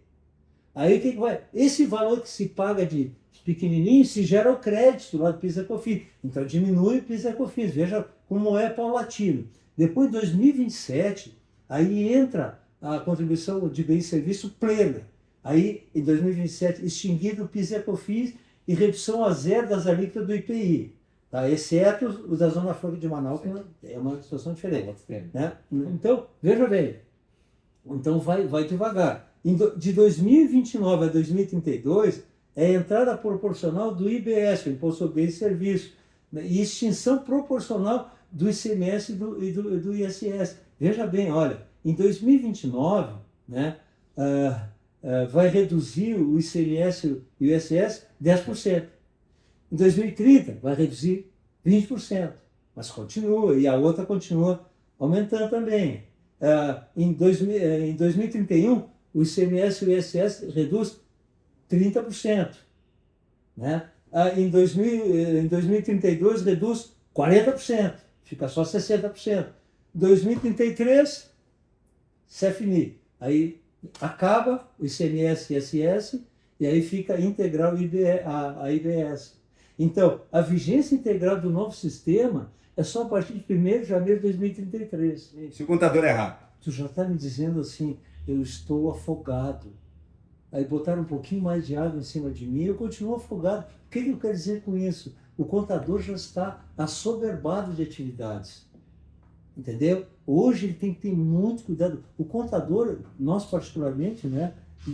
Aí o que vai? Esse valor que se paga de pequenininho, se gera o crédito lá do PIS e COFINS. Então diminui o PIS e COFINS. Veja como é paulatino. Depois de 2027, aí entra a contribuição de bem e serviço plena. Aí, em 2027, extinguido o PIS e COFINS e redução a zero das alíquotas do IPI. Tá? Exceto os da Zona Franca de Manaus, que é uma situação diferente. Né? Então, veja bem. Então vai devagar. De 2029 a 2032, é a entrada proporcional do IBS, o Imposto sobre Bens e Serviços, né? E extinção proporcional do ICMS e do ISS. Veja bem, olha, em 2029, né, vai reduzir o ICMS e o ISS 10%. Em 2030, vai reduzir 20%. Mas continua, e a outra continua aumentando também. Em 2031, o ICMS e o ISS reduz 30%. Né? Em 2032 reduz 40%, fica só 60%. Em 2033, CFNI. Aí acaba o ICMS e ISS e aí fica integral a IBS. Então, a vigência integral do novo sistema é só a partir de 1º de janeiro de 2033. Se o contador errar. Tu já está me dizendo assim, eu estou afogado. Aí botaram um pouquinho mais de água em cima de mim, eu continuo afogado. O que eu quero dizer com isso? O contador já está assoberbado de atividades. Entendeu? Hoje ele tem que ter muito cuidado. O contador, nós particularmente, né,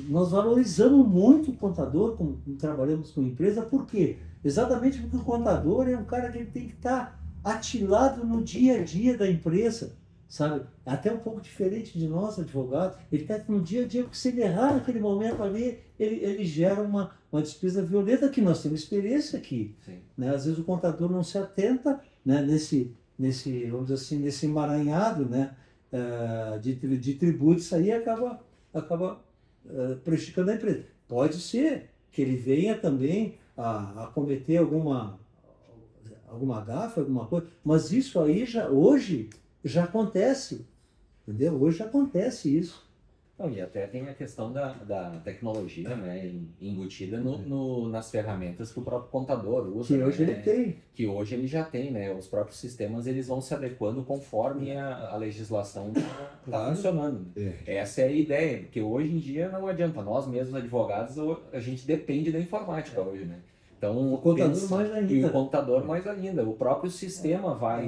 nós valorizamos muito o contador, como trabalhamos com empresa, por quê? Exatamente porque o contador é um cara que ele tem que estar atilado no dia a dia da empresa. Sabe? Até um pouco diferente de nós, advogados, ele está no dia a dia, porque se ele errar naquele momento ali, ele gera uma despesa violenta, que nós temos experiência aqui. Né? Às vezes o contador não se atenta, né, vamos dizer assim, nesse emaranhado, né, de tributos, aí acaba prejudicando a empresa. Pode ser que ele venha também a cometer alguma gafe, alguma coisa, mas isso aí hoje já acontece, entendeu? Hoje já acontece isso. Não, e até tem a questão da tecnologia, né, embutida nas ferramentas que o próprio contador usa. Que hoje, né, ele tem. Que hoje ele já tem, né? Os próprios sistemas eles vão se adequando conforme a legislação está funcionando. Essa é a ideia, porque hoje em dia não adianta, nós mesmos advogados, a gente depende da informática hoje, né? Então, o contador mais ainda. E o contador mais ainda. O próprio sistema vai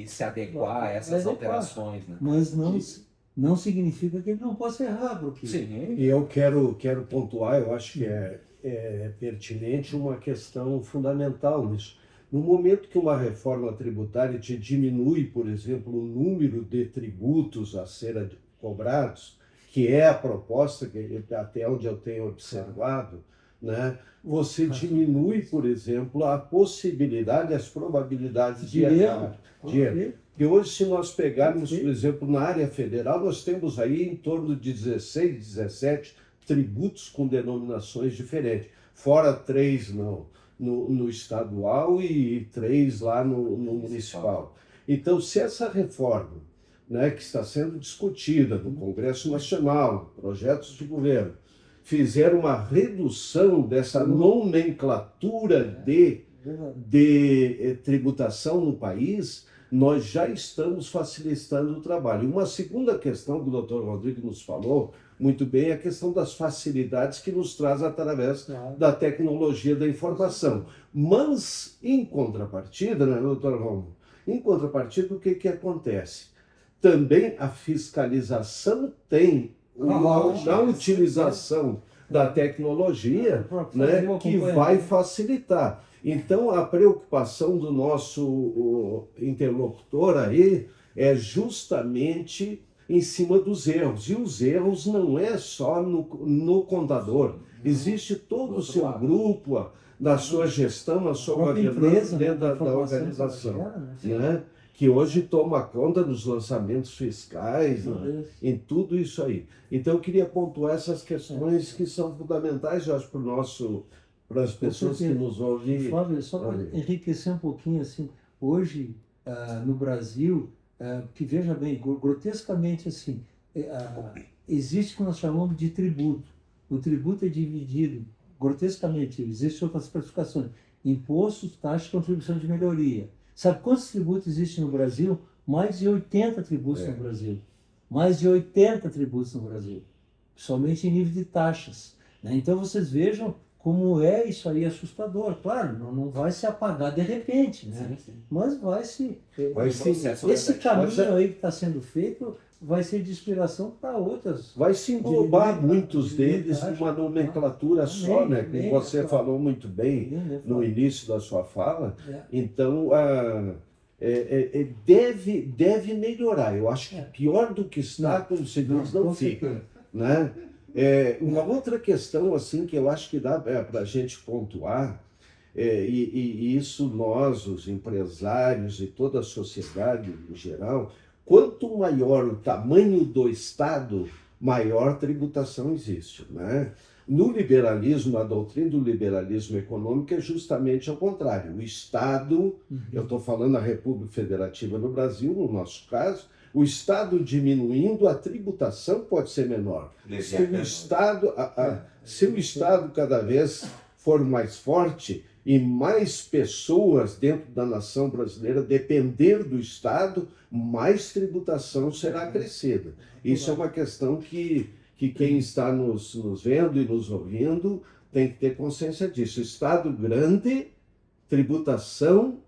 se adequar a essas alterações. Né? Mas não significa que ele não possa errar, porque... Sim. E eu quero pontuar, eu acho que é pertinente uma questão fundamental nisso. No momento que uma reforma tributária te diminui, por exemplo, o número de tributos a serem cobrados, que é a proposta, que até onde eu tenho observado, né? Você diminui, por exemplo, a possibilidade, as probabilidades de errar. Porque hoje, se nós pegarmos, por exemplo, na área federal, nós temos aí em torno de 16, 17 tributos com denominações diferentes. Fora 3 no estadual e 3 lá no municipal. Então, se essa reforma, né, que está sendo discutida no Congresso Nacional, projetos de governo, fizer uma redução dessa nomenclatura de tributação no país, nós já estamos facilitando o trabalho. Uma segunda questão que o Dr. Rodrigo nos falou muito bem é a questão das facilidades que nos traz através da tecnologia da informação. Mas, em contrapartida, né, Dr. Romulo? Em contrapartida, o que acontece? Também a fiscalização tem na utilização da tecnologia, né, que vai facilitar. Então, a preocupação do nosso interlocutor aí é justamente em cima dos erros. E os erros não é só no contador. Existe todo o seu grupo, na sua gestão, na sua governança dentro da organização, né? Que hoje toma conta dos lançamentos fiscais, né? Em tudo isso aí. Então, eu queria pontuar essas questões que são fundamentais, eu acho, para as pessoas que nos ouvem. Flávio, só para enriquecer um pouquinho, assim, hoje, no Brasil, que veja bem, grotescamente assim, existe o que nós chamamos de tributo. O tributo é dividido, grotescamente, existem outras classificações: impostos, taxas e contribuição de melhoria. Sabe quantos tributos existem no Brasil? Mais de 80 tributos no Brasil. Mais de 80 tributos no Brasil. Somente em nível de taxas, né? Então vocês vejam como é isso aí assustador. Claro, não vai se apagar de repente, né? Sim. Mas vai se... Esse caminho aí que está sendo feito vai ser de inspiração para outras. Vai se englobar muitos deles numa nomenclatura só, né? Como você falou muito bem no início da sua fala. Então, deve melhorar. Eu acho que pior do que está, como se diz, não fica, né? Uma outra questão assim que eu acho que dá para a gente pontuar, e isso nós, os empresários e toda a sociedade em geral, quanto maior o tamanho do Estado, maior tributação existe, né? No liberalismo, a doutrina do liberalismo econômico é justamente ao contrário. O Estado, eu estou falando da República Federativa no Brasil, no nosso caso, o Estado diminuindo, a tributação pode ser menor. Se o Estado cada vez for mais forte e mais pessoas dentro da nação brasileira depender do Estado, mais tributação será acrescida. Isso é uma questão que quem está nos vendo e nos ouvindo tem que ter consciência disso. Estado grande, tributação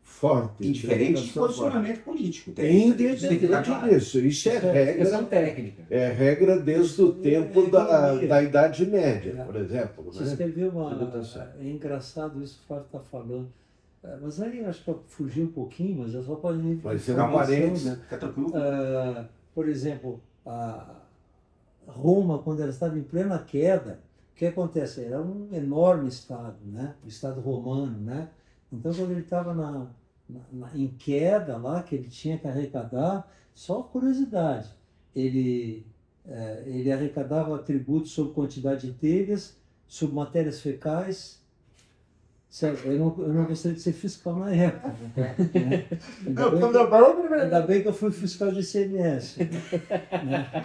forte. Indiferente de posicionamento político. Independente disso. Isso é regra técnica. É regra desde o tempo da Idade Média, por exemplo. Você escreveu É engraçado isso que o Flávio está falando. Mas aí acho que eu fugi um pouquinho, mas é só para mim. Vai ser um parênteses, né? Fica tranquilo. Por exemplo, Roma, quando ela estava em plena queda, o que acontece? Era um enorme Estado, né? O Estado romano, né? Então, quando ele estava em queda lá, que ele tinha que arrecadar, só curiosidade, ele arrecadava tributos sobre quantidade de telhas, sobre matérias fecais. Sério, eu não gostaria de ser fiscal na época. Né? Ainda bem que eu fui fiscal de ICMS. Né?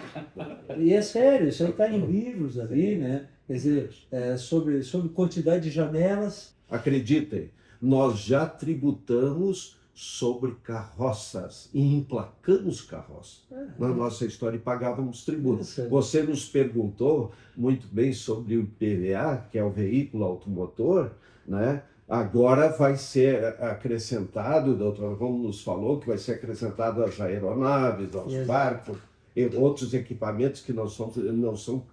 E é sério, isso aí está em livros ali, né? Quer dizer, sobre quantidade de janelas. Acreditem, nós já tributamos sobre carroças e emplacamos carroças na nossa história e pagávamos tributo. Você nos perguntou muito bem sobre o IPVA, que é o veículo automotor, né? Agora vai ser acrescentado, o doutor Romulo nos falou, que vai ser acrescentado às aeronaves, aos barcos e outros equipamentos que não são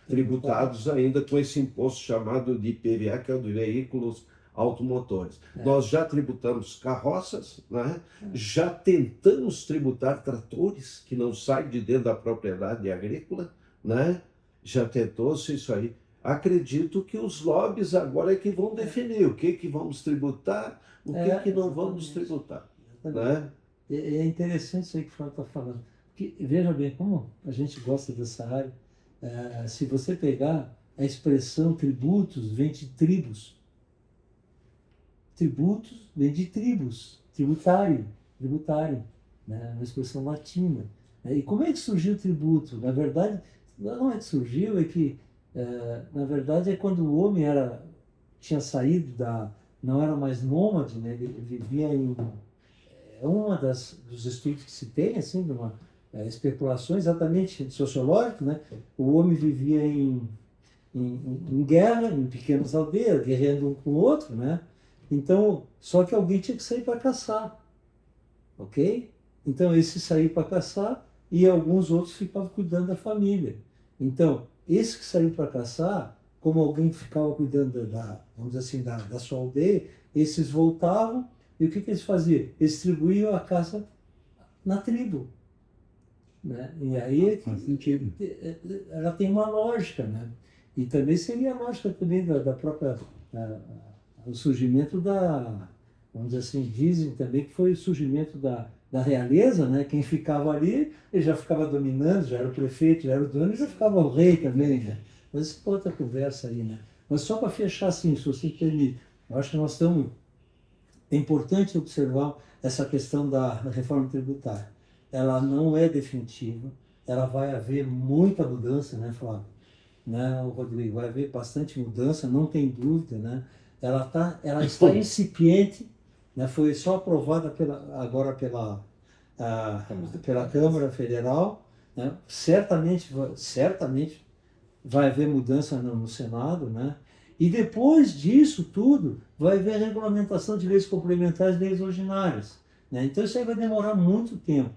tributados ainda com esse imposto chamado de IPVA, que é o de veículos automotores. Nós já tributamos carroças, né? Já tentamos tributar tratores que não saem de dentro da propriedade agrícola, né? Já tentou-se isso aí. Acredito que os lobbies agora é que vão definir o que vamos tributar, o que não vamos tributar. Né? É interessante isso aí que o Flávio está falando. Porque, veja bem, como a gente gosta dessa área, se você pegar a expressão tributos, vem de tribos. Tributos vem de tribos, tributário, né? Uma expressão latina. E como é que surgiu o tributo? Na verdade, não é que surgiu, é que na verdade é quando o homem tinha saído não era mais nômade, né? Ele vivia uma dos estudos que se tem, assim, de uma especulação exatamente sociológica, né? O homem vivia em guerra, em pequenas aldeias, guerreando um com o outro, né? Então, só que alguém tinha que sair para caçar, ok? Então, esse saiu para caçar e alguns outros ficavam cuidando da família. Então, esse que saiu para caçar, como alguém ficava cuidando vamos dizer assim, da sua aldeia, esses voltavam e o que eles faziam? Eles distribuíam a caça na tribo, né? E aí Faz sentido. ela tem uma lógica, né? E também seria a lógica também da própria o surgimento vamos dizer assim, dizem também que foi o surgimento da realeza, né? Quem ficava ali, ele já ficava dominando, já era o prefeito, já era o dono, e já ficava o rei também, né? Mas isso é outra conversa aí, né? Mas só para fechar assim, se você permite, eu acho que é importante observar essa questão da reforma tributária. Ela não é definitiva, ela vai haver muita mudança, né, Flávio? Né, Rodrigo? Vai haver bastante mudança, não tem dúvida, né? Ela está incipiente, né? Foi só aprovada agora pela Câmara Federal, né? Certamente vai haver mudança no Senado, né? E depois disso tudo, vai haver regulamentação de leis complementares e leis ordinárias, né? Então isso aí vai demorar muito tempo.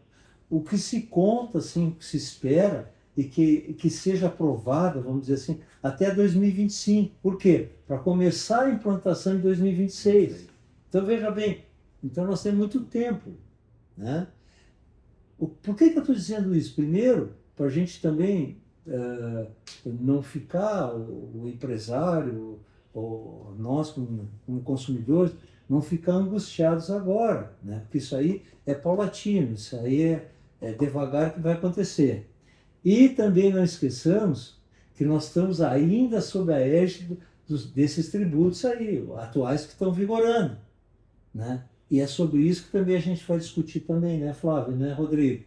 O que se conta, assim, o que se espera, e que seja aprovada, vamos dizer assim, até 2025. Por quê? Para começar a implantação em 2026. Então, veja bem, então nós temos muito tempo, né? Por que eu estou dizendo isso? Primeiro, para a gente também não ficar, o empresário, ou nós como consumidores, não ficar angustiados agora, né? Porque isso aí é paulatino, isso aí é devagar que vai acontecer. E também não esqueçamos que nós estamos ainda sob a égide desses tributos aí, atuais que estão vigorando, né? E é sobre isso que também a gente vai discutir também, né, Flávio, né, Rodrigo?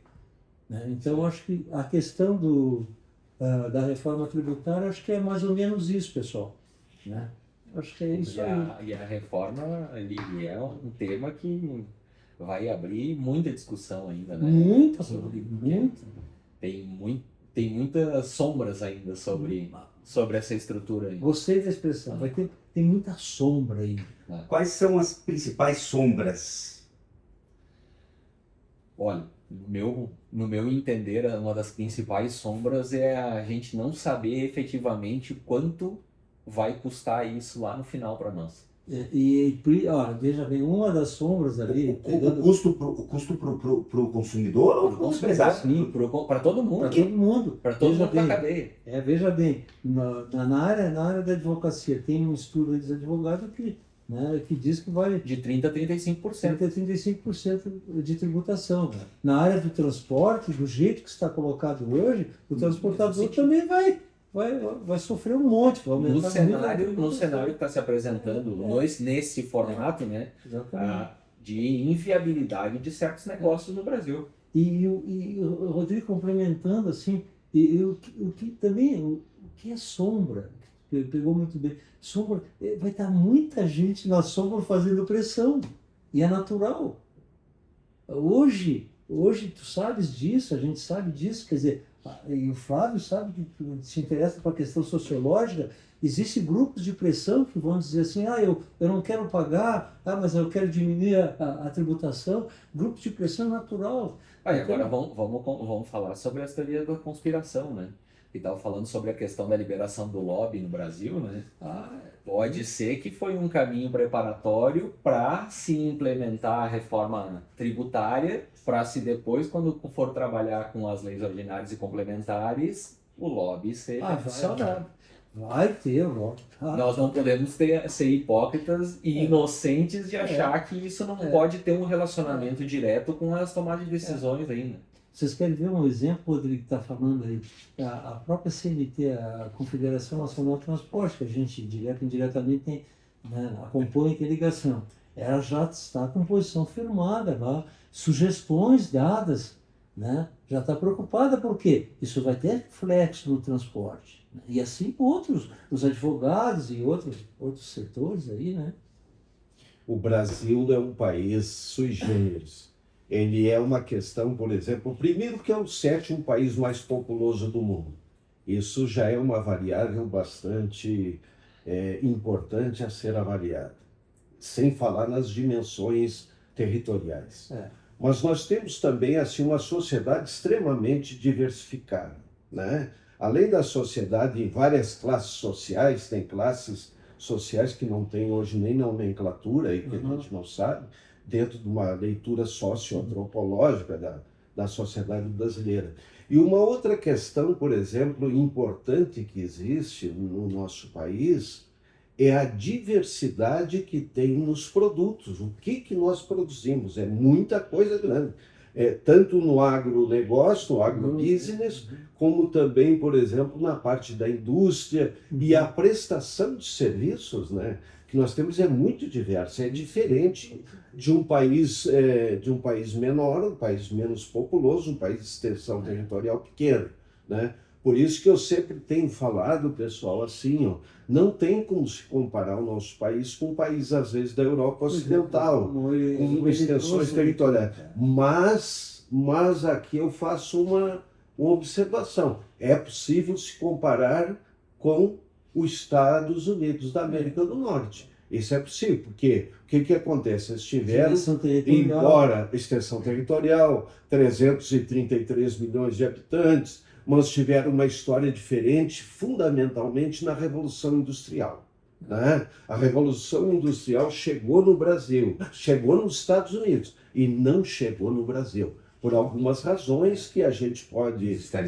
Né? Então, acho que a questão da reforma tributária, acho que é mais ou menos isso, pessoal, né? Acho que é isso aí. E a reforma ali é um tema que vai abrir muita discussão ainda, né? Muita, Rodrigo, muita. Tem muitas sombras ainda sobre essa estrutura aí. Gostei da expressão. Tem muita sombra aí. Quais são as principais sombras? Olha, no meu entender, uma das principais sombras é a gente não saber efetivamente quanto vai custar isso lá no final para nós. Olha, veja bem, uma das sombras ali... O custo pro consumidor ou pro empresário? Sim, para todo mundo. Para todo mundo. Para todo Veja mundo da bem, cadeia. Veja bem, na área da advocacia, tem um estudo dos advogados que diz que vai De 30% a 35%. 35% de tributação. Na área do transporte, do jeito que está colocado hoje, o transportador também vai sofrer um monte. Vai aumentar No cenário que está se apresentando nesse formato, né, de inviabilidade de certos negócios no Brasil. E o Rodrigo complementando assim, o que é sombra, que pegou muito bem, sombra, vai estar muita gente na sombra fazendo pressão, e é natural. Hoje tu sabes disso, a gente sabe disso, quer dizer, e o Flávio sabe que se interessa para a questão sociológica. Existem grupos de pressão que vão dizer assim, eu não quero pagar, mas eu quero diminuir a tributação. Grupos de pressão natural. Agora vamos falar sobre as teorias da conspiração, né? Que estava falando sobre a questão da liberação do lobby no Brasil, né? Pode ser que foi um caminho preparatório para se implementar a reforma tributária, para se depois, quando for trabalhar com as leis ordinárias e complementares, o lobby ser funcionado. Vai ter lobby. Nós não podemos ser hipócritas e inocentes de achar que isso não pode ter um relacionamento direto com as tomadas de decisões ainda. Vocês querem ver um exemplo, Rodrigo, que está falando aí? A própria CNT, a Confederação Nacional de Transporte, que a gente direto e indiretamente tem, né, acompanha e tem ligação, ela já está com posição firmada lá, sugestões dadas, né? Já está preocupada porque isso vai ter reflexo no transporte. Né? E assim os advogados e outros setores aí, né? O Brasil é um país sui generis. ele é uma questão, por exemplo, primeiro que é o 7º país mais populoso do mundo. Isso já é uma variável bastante importante a ser avaliada, sem falar nas dimensões territoriais. Mas nós temos também assim, uma sociedade extremamente diversificada, né? Além da sociedade em várias classes sociais, tem classes sociais que não tem hoje nem nomenclatura e que a gente não sabe, dentro de uma leitura socioantropológica da sociedade brasileira. E uma outra questão, por exemplo, importante que existe no nosso país é a diversidade que tem nos produtos. O que nós produzimos? É muita coisa grande. Tanto no agronegócio, no agrobusiness, como também, por exemplo, na parte da indústria e a prestação de serviços, né, que nós temos é muito diversa, é diferente de um país menor, um país menos populoso, um país de extensão territorial pequena, né? Por isso que eu sempre tenho falado, pessoal, assim, ó, não tem como se comparar o nosso país com um país, às vezes, da Europa Ocidental, com extensões territoriais. Mas aqui eu faço uma observação. É possível se comparar com os Estados Unidos da América do Norte. Isso é possível, porque o que acontece? Eles tiveram, embora extensão territorial, 333 milhões de habitantes, mas tiveram uma história diferente, fundamentalmente na Revolução Industrial, né? A Revolução Industrial chegou no Brasil, chegou nos Estados Unidos e não chegou no Brasil, por algumas razões que a gente pode citar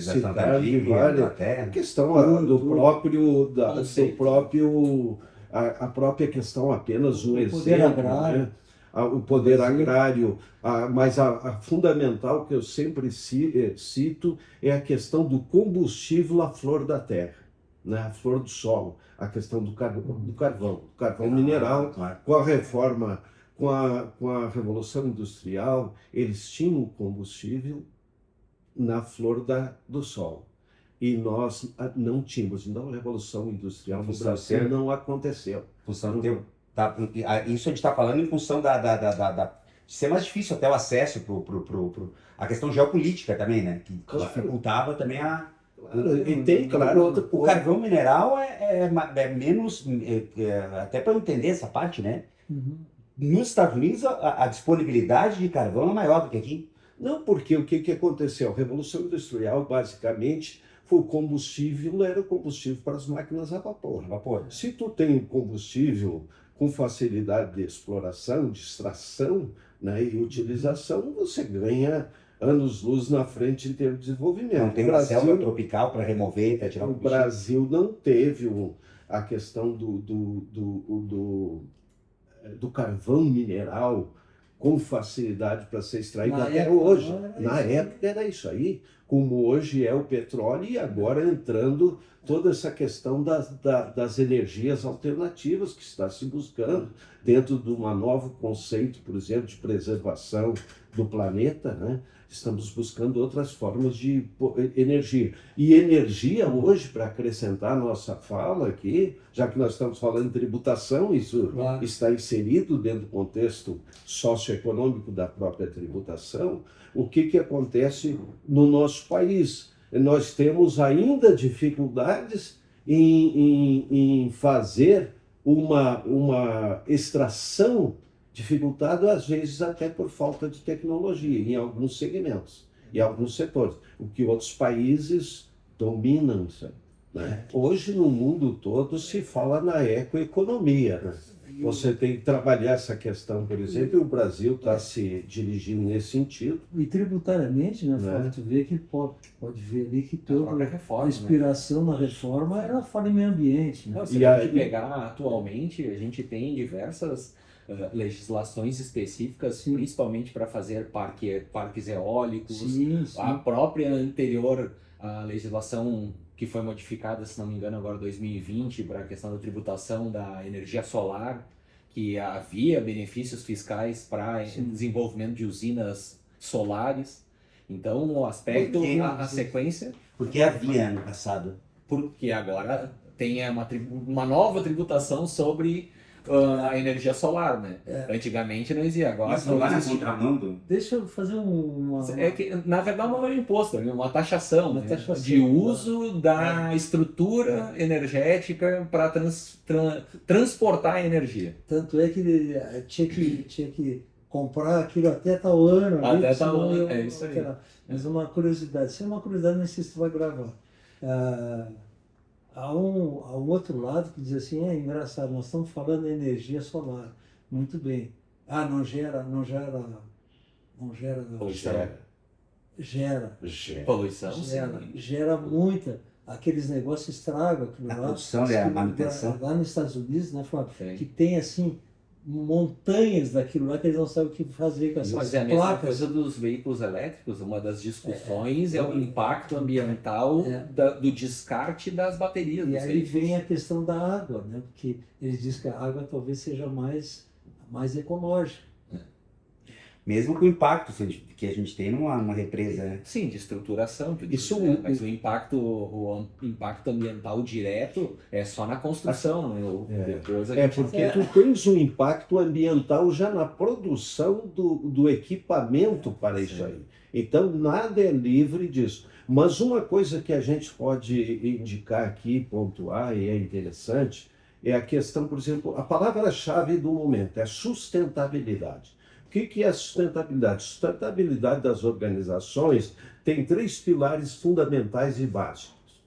em várias. A questão a própria questão apenas um exemplo, né? O poder agrário, mas a fundamental que eu sempre cito é a questão do combustível à flor da terra, né? A flor do solo, a questão do carvão mineral. Com a reforma, com a Revolução Industrial, eles tinham combustível na flor do solo. E nós não tínhamos. Então, a Revolução Industrial no Brasil não aconteceu. Isso a gente está falando em função de ser mais difícil até o acesso a questão geopolítica também, né? Que dificultava também E tem, claro, o carvão mineral é menos, até para eu entender essa parte, né? Nos Estados Unidos a disponibilidade de carvão é maior do que aqui. Não, porque o que aconteceu? A Revolução Industrial, basicamente, o combustível era o combustível para as máquinas a vapor. Se tu tem combustível com facilidade de exploração, de extração, né, e utilização, você ganha anos-luz na frente em termos de desenvolvimento. Não tem uma selva tropical para remover, para tirar o combustível. O Brasil não teve a questão do carvão mineral com facilidade para ser extraído até hoje. Na época era isso aí, como hoje é o petróleo e agora entrando toda essa questão das energias alternativas que está se buscando dentro de um novo conceito, por exemplo, de preservação do planeta, né? Estamos buscando outras formas de energia. E energia hoje, para acrescentar a nossa fala aqui, já que nós estamos falando de tributação, isso está inserido dentro do contexto socioeconômico da própria tributação, o que acontece no nosso país? Nós temos ainda dificuldades em fazer uma extração, dificultado às vezes até por falta de tecnologia em alguns segmentos, em alguns setores, o que outros países dominam, né? Hoje no mundo todo se fala na ecoeconomia, né? Você tem que trabalhar essa questão, por exemplo, e o Brasil está se dirigindo nesse sentido. E tributariamente, né, Flávio, tu vê que pode ver ali que toda a inspiração na reforma era fora do meio ambiente. Né? Se a gente pegar atualmente, a gente tem diversas legislações específicas, principalmente para fazer parques eólicos, a própria anterior a legislação que foi modificada, se não me engano, agora 2020, para a questão da tributação da energia solar, que havia benefícios fiscais para desenvolvimento de usinas solares. Então, o aspecto, a sequência... Porque havia no passado. Porque agora tem uma nova tributação sobre a energia solar, né? Antigamente não existia, agora Mas não não vai na existe. contramão do... Deixa eu fazer uma... É que, na verdade, não é um imposto, é uma taxação, Uma né? taxação, De uso da estrutura energética para transportar a energia. Tanto é que tinha que comprar aquilo até tal ano. ali, Até tal senão ano, eu- é isso aí. Mas uma curiosidade, se é uma curiosidade, não sei se tu vai gravar. Há um outro lado que diz assim, é engraçado, nós estamos falando de energia solar. Muito bem. Não gera, Poluição. gera, Poluição, gera muita. Aqueles negócios estragam aquilo A lá. produção e a manutenção. Lá nos Estados Unidos, né, Flávio? Sim. Que tem assim montanhas daquilo lá que eles não sabem o que fazer com essas Mas é a mesma placas. coisa dos veículos elétricos. Uma das discussões é o impacto ambiental do descarte das baterias E dos aí veículos. vem a questão da água, né? Porque eles dizem que a água talvez seja mais ecológica. Mesmo com o impacto que a gente tem numa represa, né? Sim, de estruturação, tu diz, Isso- né? Mas o impacto ambiental direto é só na construção, né? Depois a gente... Porque tu tens um impacto ambiental já na produção do equipamento para isso aí. Então, nada é livre disso. Mas uma coisa que a gente pode indicar aqui, pontuar, e é interessante, é a questão, por exemplo, a palavra-chave do momento é sustentabilidade. O que é sustentabilidade? Sustentabilidade das organizações tem 3 pilares fundamentais e básicos.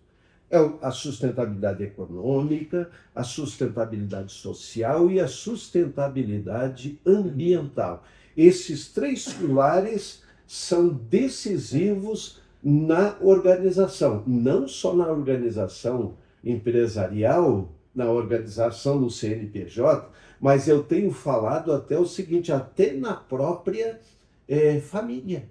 É a sustentabilidade econômica, a sustentabilidade social e a sustentabilidade ambiental. Esses 3 pilares são decisivos na organização, não só na organização empresarial, na organização do CNPJ, mas eu tenho falado até o seguinte, até na própria família,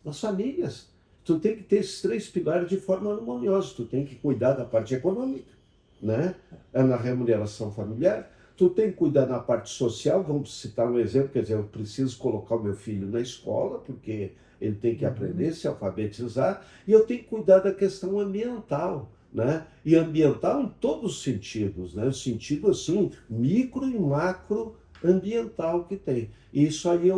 nas famílias. Tu tem que ter esses 3 pilares de forma harmoniosa, tu tem que cuidar da parte econômica, né? Na remuneração familiar, tu tem que cuidar da parte social, vamos citar um exemplo, quer dizer, eu preciso colocar o meu filho na escola, porque ele tem que aprender, se alfabetizar, e eu tenho que cuidar da questão ambiental, né? E ambiental em todos os sentidos, né? O sentido assim, micro e macro ambiental que tem. Isso aí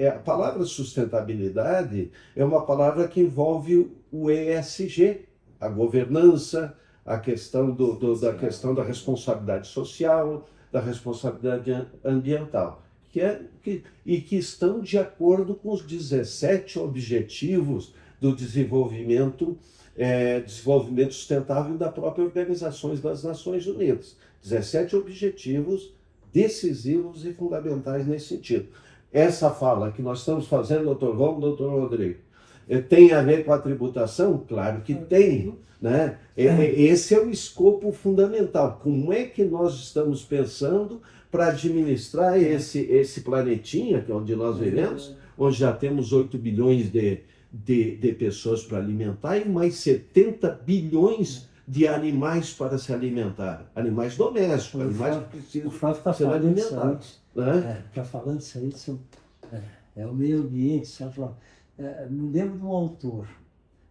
a palavra sustentabilidade é uma palavra que envolve o ESG, a governança, a questão da questão da responsabilidade social, da responsabilidade ambiental, que estão de acordo com os 17 objetivos do desenvolvimento sustentável da própria Organização das Nações Unidas. 17 objetivos decisivos e fundamentais nesse sentido. Essa fala que nós estamos fazendo, doutor Ron, doutor Rodrigo, tem a ver com a tributação? Claro que tem, né? Esse é o escopo fundamental. Como é que nós estamos pensando para administrar esse planetinha, que é onde nós vivemos, onde já temos 8 bilhões de pessoas para alimentar e mais 70 bilhões de animais para se alimentar. Animais domésticos, animais que precisam O Flávio está ser falando isso aí. alimentados. Né? Está falando isso aí, é o meio ambiente, sabe? Flávio? Me lembro de um autor.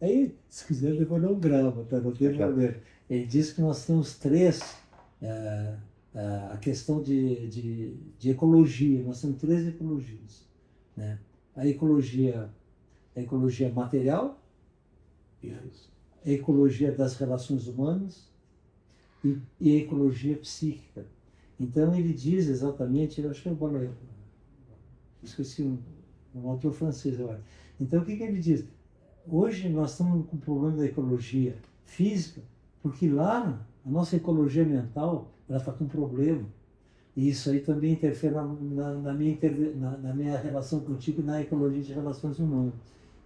Aí, se quiser, depois não grava, tá? Não tem problema. Ele diz que nós temos 3, a questão de ecologia, nós temos 3 ecologias, né? A ecologia material, a ecologia das relações humanas e a ecologia psíquica. Então ele diz exatamente, eu acho que é esqueci um autor francês agora. Então o que ele diz? Hoje nós estamos com o problema da ecologia física, porque lá a nossa ecologia mental ela está com problema. E isso aí também interfere na minha relação contigo e na ecologia de relações humanas.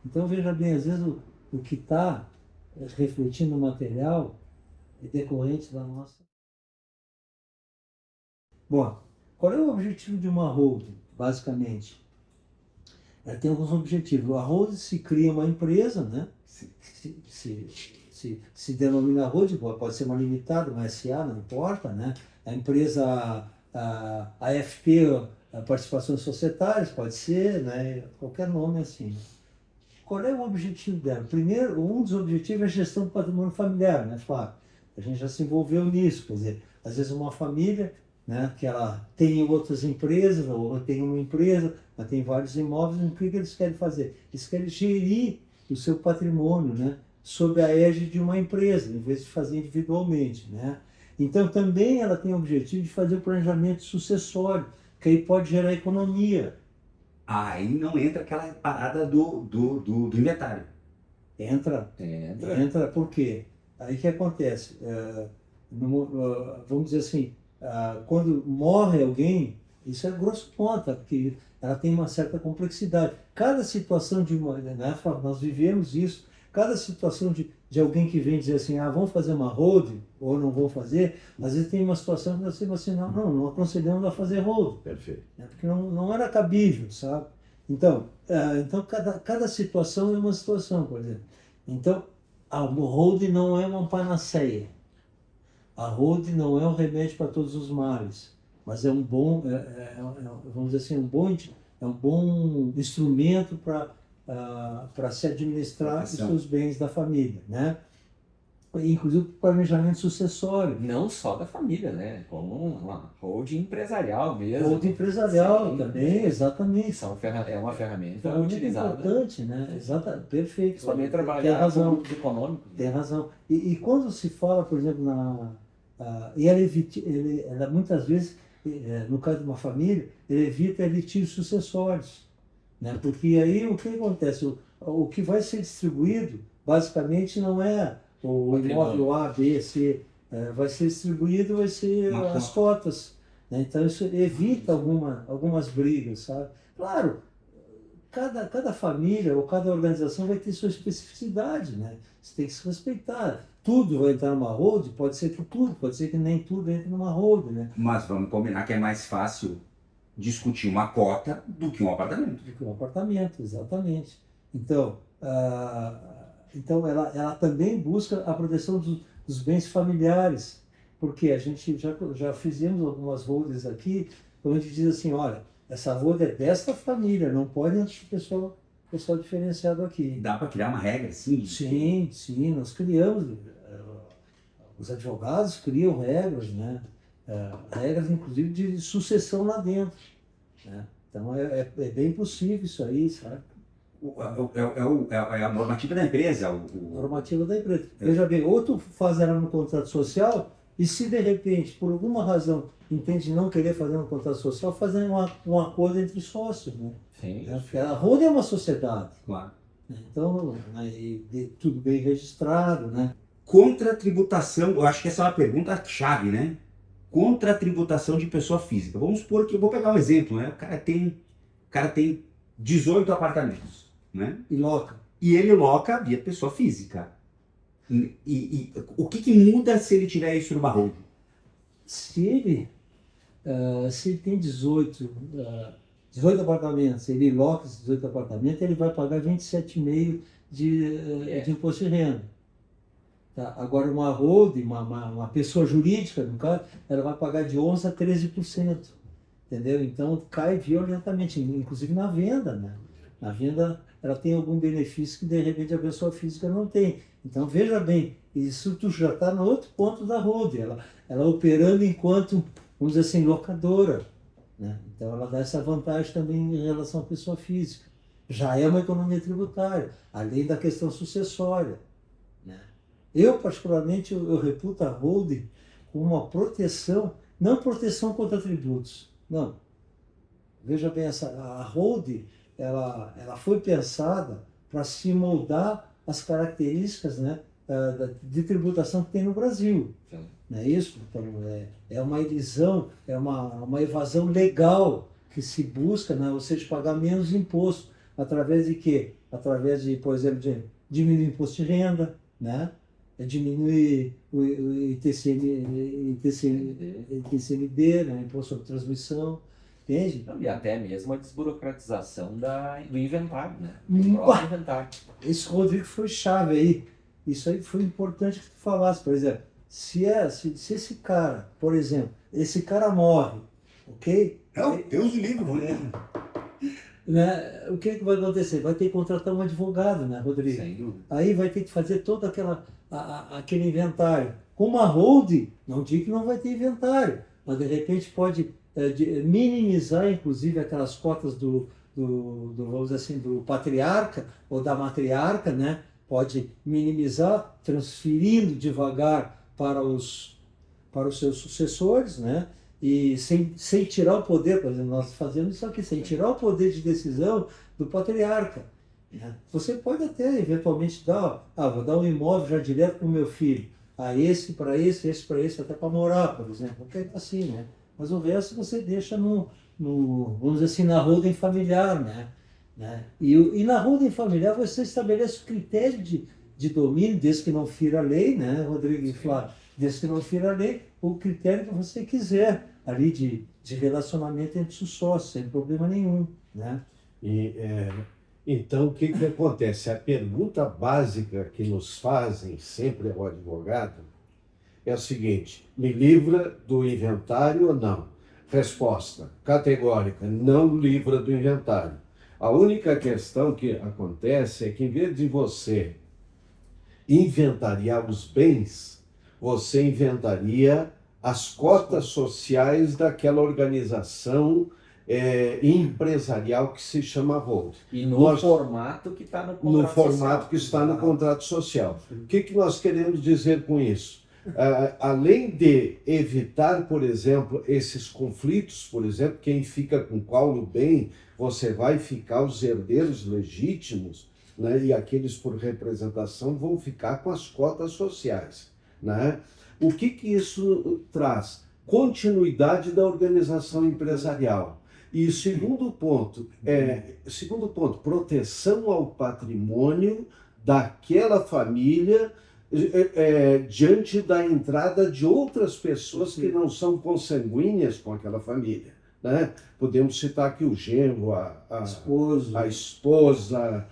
Então veja bem, às vezes o que está refletindo no material é decorrente da nossa... Bom, qual é o objetivo de uma holding, basicamente? Ela tem alguns objetivos. A holding se cria uma empresa, né? Se denomina holding, pode ser uma limitada, uma SA, não importa, né? A empresa, a AFP, a participações societárias, pode ser, né? Qualquer nome assim. Qual é o objetivo dela? Primeiro, um dos objetivos é a gestão do patrimônio familiar, né, Flávio? A gente já se envolveu nisso, quer dizer, às vezes uma família né? Que ela tem outras empresas, ou tem uma empresa, ela tem vários imóveis, o que eles querem fazer? Eles querem gerir o seu patrimônio, né? Sob a égide de uma empresa, em vez de fazer individualmente, né? Então também ela tem o objetivo de fazer o planejamento sucessório, que aí pode gerar economia. Aí não entra aquela parada do inventário. Entra, por quê? Aí o que acontece? Vamos dizer assim, quando morre alguém, isso é grosso conta, porque ela tem uma certa complexidade. Cada situação de uma, né, nós vivemos isso, cada situação de alguém que vem dizer assim, vamos fazer uma holding, ou não vão fazer, às vezes tem uma situação que nós temos assim, não aconselhamos a fazer holding. Perfeito. Né, porque não era cabível, sabe? Então cada situação é uma situação, por exemplo. Então, a holding não é uma panaceia. A holding não é um remédio para todos os males, mas é um bom, vamos dizer assim, é um bom instrumento para se administrar os seus bens da família, né? Inclusive o planejamento sucessório. Não só da família, né? Como uma holding empresarial mesmo. Holding empresarial Sim. também, exatamente. É uma ferramenta É muito utilizada. importante, né? Exato, perfeito. Principalmente Tem trabalhar razão. com os econômicos. Tem razão. E quando se fala, por exemplo, e ela muitas vezes, no caso de uma família, ele evita litígios sucessórios, né? Porque aí o que acontece? O que vai ser distribuído, basicamente, não é o imóvel A, B, C, vai ser distribuído, vai ser as cotas, né? Então isso evita algumas brigas, sabe? Claro, cada família ou cada organização vai ter sua especificidade, né? Você tem que se respeitar. Tudo vai entrar numa holding, pode ser que nem tudo entre numa holding, né? Mas vamos combinar que é mais fácil discutir uma cota do que um apartamento. Do que um apartamento, exatamente. Então, ela também busca a proteção dos bens familiares, porque a gente já fizemos algumas holdings aqui, onde a gente diz assim, olha, essa holding é desta família, não pode entrar pessoal diferenciado aqui. Dá para criar uma regra, sim? Sim, nós criamos, os advogados criam regras, né? Regras inclusive de sucessão lá dentro, né? Então é bem possível isso aí, sabe? É a normativa da empresa. Normativa da empresa. Veja bem, ou tu faz ela no contrato social, e se de repente, por alguma razão, entende não querer fazer um contrato social, fazer um acordo entre sócios, né? Sim. Porque a holding é uma sociedade. Claro. Então, tudo bem registrado, né? Contra a tributação, eu acho que essa é uma pergunta chave, né? Contra a tributação de pessoa física. Vamos supor que eu vou pegar um exemplo, né? O cara tem 18 apartamentos, né? E loca. E ele loca via pessoa física. E o que muda se ele tiver isso numa holding? Se ele tem 18 apartamentos, ele loca esses 18 apartamentos, ele vai pagar 27,5% de imposto de renda. Tá? Agora, uma holding, uma pessoa jurídica, no caso, ela vai pagar de 11% a 13%. Entendeu? Então, cai violentamente, inclusive na venda, né? Na venda, ela tem algum benefício que, de repente, a pessoa física não tem. Então, veja bem, isso tu já está no outro ponto da holding, ela operando enquanto, vamos dizer assim, locadora, né? Então, ela dá essa vantagem também em relação à pessoa física. Já é uma economia tributária, além da questão sucessória, né? Eu, particularmente, eu reputo a holding como uma proteção, não proteção contra tributos, não. Veja bem, a holding, ela foi pensada para se moldar as características, né, de tributação que tem no Brasil. Sim. Não é isso? Então, é uma elisão, é uma evasão legal que se busca, né, ou seja, pagar menos imposto. Através de quê? Através de, por exemplo, de diminuir o imposto de renda, né? Diminuir o ITCMD, né, imposto sobre transmissão, entende? E até mesmo a desburocratização do inventário, né? Hum, Do próprio inventário. Esse Rodrigo foi chave aí. Isso aí foi importante que tu falasse, por exemplo. Se esse cara, por exemplo, esse cara morre, ok? Deus o livre, Né? O que vai acontecer? Vai ter que contratar um advogado, né, Rodrigo? Sem dúvida. Aí vai ter que fazer todo aquele inventário. Com uma holding, não digo que não vai ter inventário, mas de repente pode minimizar, inclusive, aquelas cotas vamos dizer assim, do patriarca ou da matriarca, né? Pode minimizar, transferindo devagar para os seus sucessores, né? E sem tirar o poder, por exemplo, nós fazemos isso aqui, sem tirar o poder de decisão do patriarca. Né? Você pode até, eventualmente, vou dar um imóvel já direto para o meu filho, esse para esse para esse, até para morar, por exemplo, assim, né? Mas o resto você deixa vamos dizer assim, na holding familiar, né? E na holding familiar você estabelece o critério de domínio, desde que não fira a lei, né, Rodrigo e Flávio? Desde que não fira a lei, o critério que você quiser ali de relacionamento entre os sócios, sem problema nenhum, né? Então, o que acontece? A pergunta básica que nos fazem sempre ao advogado é o seguinte: me livra do inventário ou não? Resposta categórica: não livra do inventário. A única questão que acontece é que, em vez de você inventariar os bens, você inventaria as cotas sociais daquela organização empresarial que se chama holding. E no formato que está no contrato social. No formato que está no contrato social. O que nós queremos dizer com isso? Além de evitar, por exemplo, esses conflitos, por exemplo, quem fica com qual no bem, você vai ficar os herdeiros legítimos, né, e aqueles por representação vão ficar com as cotas sociais, né? O que isso traz? Continuidade da organização empresarial. E segundo ponto, proteção ao patrimônio daquela família diante da entrada de outras pessoas que não são consanguíneas com aquela família, né? Podemos citar aqui o genro, a esposa,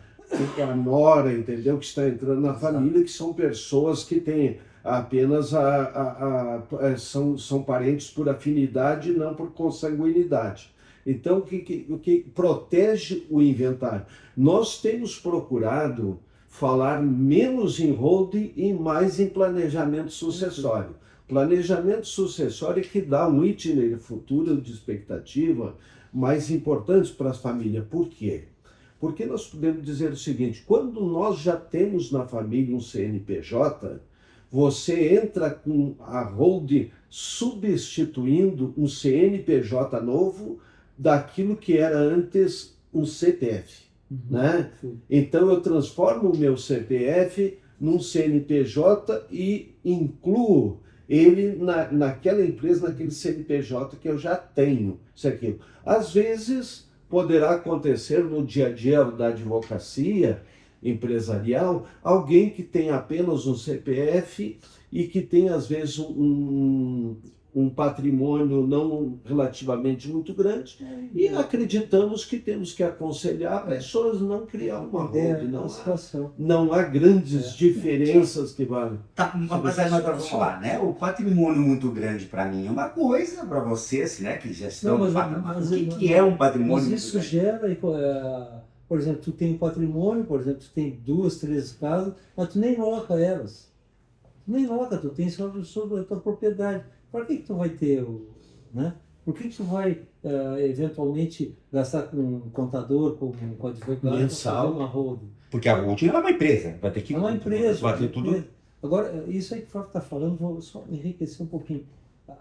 a nora, entendeu? Que está entrando na família, que são pessoas que têm apenas são parentes por afinidade e não por consanguinidade. Então, o que protege o inventário? Nós temos procurado falar menos em holding e mais em planejamento sucessório. Planejamento sucessório é que dá um itinerário futuro de expectativa mais importante para as famílias. Por quê? Porque nós podemos dizer o seguinte: quando nós já temos na família um CNPJ, você entra com a holding substituindo um CNPJ novo daquilo que era antes um CPF. Né? Então eu transformo o meu CPF num CNPJ e incluo ele naquela empresa, naquele CNPJ que eu já tenho. Isso aqui. Às vezes poderá acontecer no dia a dia da advocacia empresarial alguém que tem apenas um CPF e que tem às vezes um patrimônio não relativamente muito grande, e acreditamos que temos que aconselhar pessoas não criar uma holding. Não há grandes diferenças que valem. Tá, mas vamos falar, né? O patrimônio muito grande para mim é uma coisa, para vocês, né, que já estão... Mas o que é um patrimônio? Mas isso gera, por exemplo, tu tem um patrimônio, por exemplo, tu tem 2, 3 casas, mas tu nem loca elas. Tu tem sobre a tua propriedade. Para que tu vai ter né? Por que tu vai eventualmente gastar com um contador, com advogado, mensal, uma holding? Porque a holding é uma empresa, vai ter que... É uma empresa. Vai ter tudo. Agora, isso aí que o Flávio está falando, vou só enriquecer um pouquinho.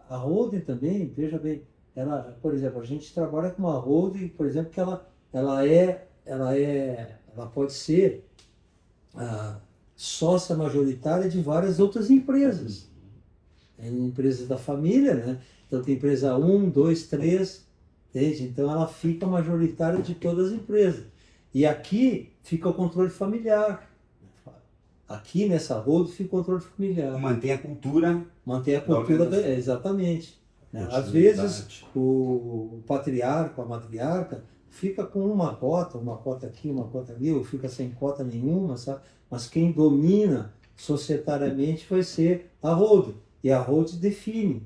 A holding também, veja bem, ela, por exemplo, a gente trabalha com uma holding, por exemplo, que ela pode ser sócia majoritária de várias outras empresas. Empresas da família, né? Então tem empresa 1, 2, 3, entende? Então ela fica majoritária de todas as empresas. E aqui fica o controle familiar. Aqui nessa holding fica o controle familiar. Mantém a cultura. Exatamente. Às vezes o patriarca, a matriarca, fica com uma cota aqui, uma cota ali, ou fica sem cota nenhuma, sabe? Mas quem domina societariamente vai ser a holding. E a holding define,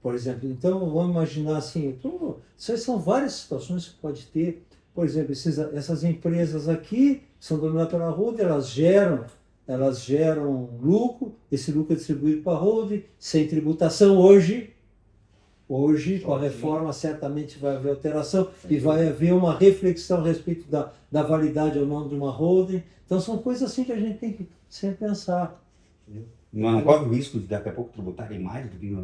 por exemplo. Então, vamos imaginar assim, são várias situações que pode ter. Por exemplo, essas empresas aqui são dominadas pela holding, elas geram lucro, esse lucro é distribuído para a holding, sem tributação hoje. Hoje, com a reforma, certamente vai haver alteração e vai haver uma reflexão a respeito da validade ou não de uma holding. Então, são coisas assim que a gente tem que sempre pensar. Não corre o risco de daqui a pouco tributarem mais do que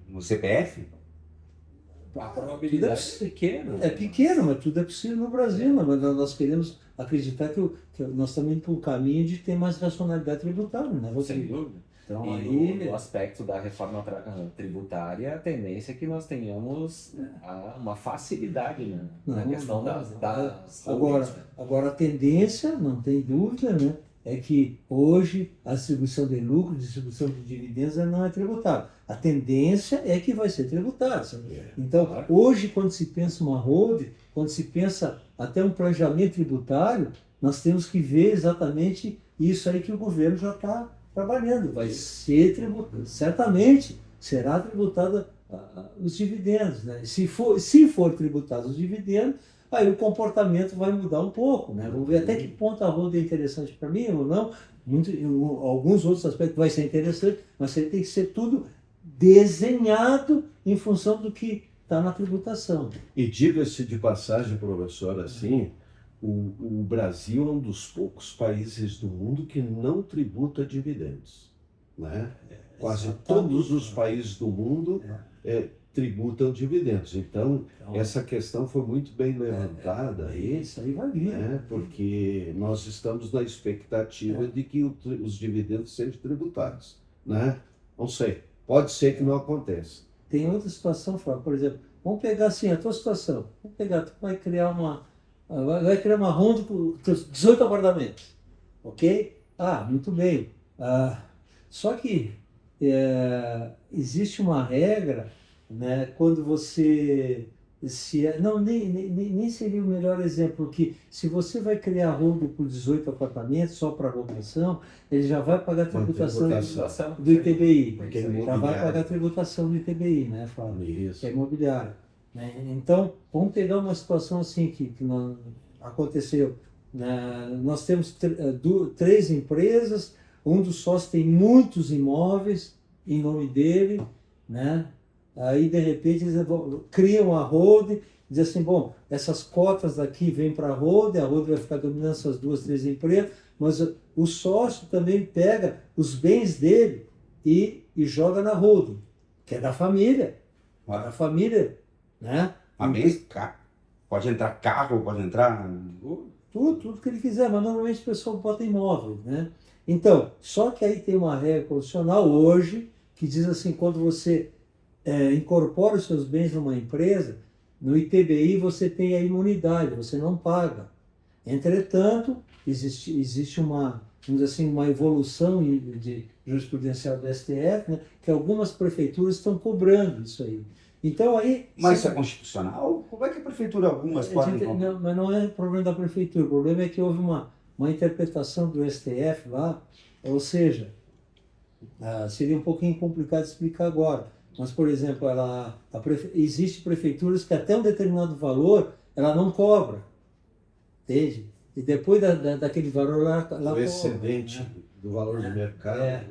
no CPF? A probabilidade é pequena. É pequeno, mas tudo é possível no Brasil. Mas nós queremos acreditar que nós estamos indo para um caminho de ter mais racionalidade tributária, né? Sem dúvida. Então, E aí, no aspecto da reforma tributária, a tendência é que nós tenhamos uma facilidade, né? Na Não, questão não, das agora, holdings, né? agora a tendência, não tem dúvida, né, é que hoje a distribuição de lucro, distribuição de dividendos ela não é tributável. A tendência é que vai ser tributável. Então, hoje, quando se pensa uma holding, quando se pensa até um planejamento tributário, nós temos que ver exatamente isso aí que o governo já está trabalhando. Vai ser tributado, certamente será tributada os dividendos, né? Se for tributado os dividendos, aí o comportamento vai mudar um pouco, né? Vamos ver até que ponto a holding é interessante para mim ou não. Alguns outros aspectos vai ser interessante, mas aí tem que ser tudo desenhado em função do que está na tributação. E diga-se de passagem, professor, assim, o Brasil é um dos poucos países do mundo que não tributa dividendos, né? Quase todos os países do mundo tributam dividendos. Então, essa questão foi muito bem levantada aí, Isso aí vai vir. né? Porque nós estamos na expectativa de que os dividendos sejam tributados, né? Não sei, pode ser que não aconteça. Tem outra situação, Flávio, por exemplo, vamos pegar assim a tua situação. Vamos pegar, tu vai criar uma holding com 18 apartamentos, ok? Muito bem. Só que existe uma regra, né, quando você nem seria o melhor exemplo, que se você vai criar holding por 18 apartamentos só para locação, ele já vai pagar tributação do ITBI. Porque é Já vai imobiliário. pagar tributação do ITBI, né, Flávio? Isso. Que é imobiliário. Né? Então, vamos pegar uma situação assim que aconteceu. Nós temos 3 empresas, um dos sócios tem muitos imóveis em nome dele, né? Aí, de repente, eles criam a holding, dizem assim, bom, essas cotas daqui vêm para a holding vai ficar dominando essas 2, 3 empresas, mas o sócio também pega os bens dele e joga na holding, que é da família. Da família, né? Pode entrar carro, pode entrar... Tudo que ele quiser, mas normalmente o pessoal bota imóvel, né? Então, só que aí tem uma regra constitucional hoje que diz assim, quando você incorpora os seus bens numa empresa, no ITBI você tem a imunidade, você não paga. Entretanto, existe uma, vamos dizer assim, uma evolução de jurisprudencial do STF, né, que algumas prefeituras estão cobrando isso aí. Então aí... Mas isso é constitucional? Como é que a prefeitura algumas podem... Mas não é problema da prefeitura, o problema é que houve uma interpretação do STF lá, ou seja, seria um pouquinho complicado de explicar agora, mas, por exemplo, existe prefeituras que até um determinado valor ela não cobra, entende? E depois daquele valor lá O excedente do valor do mercado.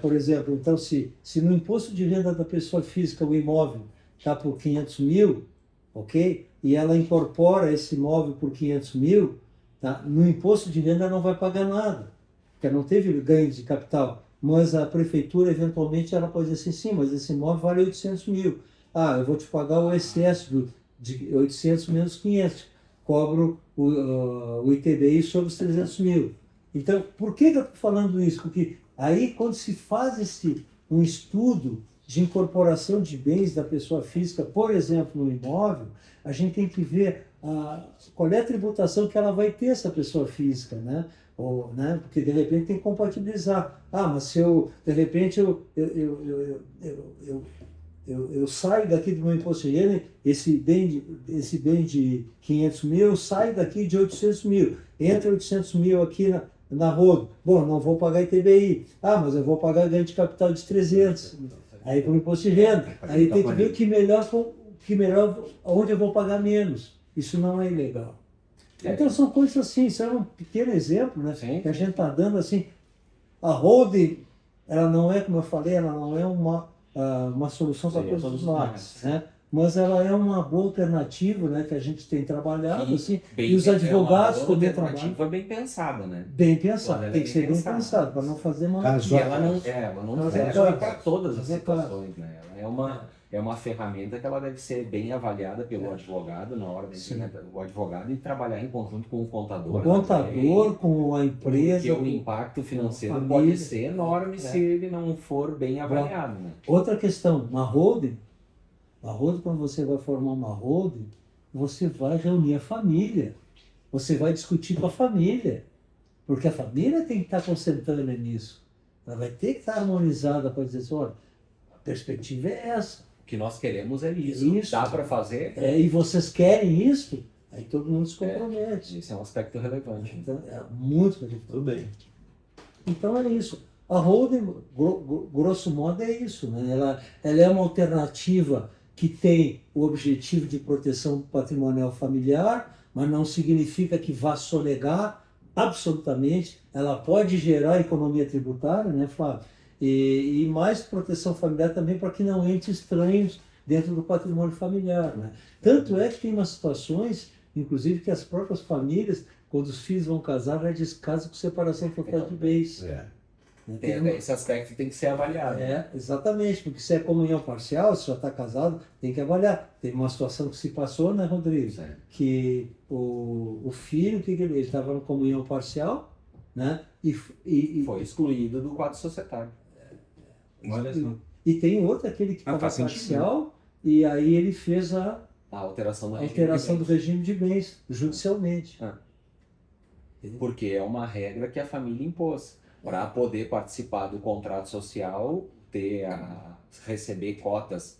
por exemplo, então se no imposto de renda da pessoa física o imóvel está por 500 mil, ok? E ela incorpora esse imóvel por 500 mil, tá? No imposto de renda não vai pagar nada, porque não teve ganho de capital. Mas a prefeitura, eventualmente, ela pode dizer assim, sim, mas esse imóvel vale 800 mil. Eu vou te pagar o excesso de 800 menos 500. Cobro o ITBI sobre os 300 mil. Então, por que eu estou falando isso? Porque aí, quando se faz um estudo de incorporação de bens da pessoa física, por exemplo, no imóvel, a gente tem que ver qual é a tributação que ela vai ter, essa pessoa física, né? Né? Porque de repente tem que compatibilizar. Mas se de repente eu saio daqui do meu imposto de renda, esse bem de 500 mil sai daqui de 800 mil, entra 800 mil aqui na holding. Bom, não vou pagar ITBI. Mas eu vou pagar ganho de capital de 300. Aí para o imposto de renda. Aí tem que ver o que melhor, onde eu vou pagar menos. Isso não é ilegal. Então são coisas assim, isso é um pequeno exemplo, né? Sim. Que a gente está dando assim. A holding, ela não é, como eu falei, ela não é uma solução para Sim, todos todos os os lados, lados. né? Mas ela é uma boa alternativa, né, que a gente tem trabalhado, E assim, bem- e os advogados é uma também alternativa trabalham bem pensada, né? bem pensado, Ela é tem que bem ser bem pensada. pensado, para não fazer uma... Caso- E ela não Mas é serve claro. para todas as Mas é claro. situações, né? Ela é uma ferramenta que ela deve ser bem avaliada pelo advogado na hora de Sim. né, o advogado e trabalhar em conjunto com o contador. O contador, com a empresa... Porque o com- impacto financeiro com a pode família. ser enorme se ele não for bem avaliado, né? Outra questão, uma holding, quando você vai formar uma holding, você vai reunir a família, você vai discutir com a família, porque a família tem que estar concentrada nisso. Ela vai ter que estar harmonizada para dizer assim, olha, a perspectiva é essa. O que nós queremos é isso. Isso. Dá para fazer? E vocês querem isso? Aí todo mundo se compromete. Esse é um aspecto relevante. Então, é muito relevante. Tudo bem. Então é isso. A holding, grosso modo, é isso, né? Ela é uma alternativa que tem o objetivo de proteção patrimonial familiar, mas não significa que vá sonegar absolutamente. Ela pode gerar economia tributária, né, Flávio? E mais proteção familiar também para que não entre estranhos dentro do patrimônio familiar, né? Tanto é que tem umas situações, inclusive, que as próprias famílias, quando os filhos vão casar, já descasam com separação total de bens. É. Né? Esse aspecto tem que ser avaliado. Exatamente, porque se é comunhão parcial, se já está casado, tem que avaliar. Teve uma situação que se passou, né, Rodrigo? Certo. Que o filho, ele estava na comunhão parcial, né? E Foi excluído do quadro societário. Olha só. e tem outro, aquele que estava faz sentido, parcial, e aí ele fez a A alteração do regime alteração de do regime de bens, judicialmente. bens. Porque é uma regra que a família impôs. Para poder participar do contrato social, receber cotas,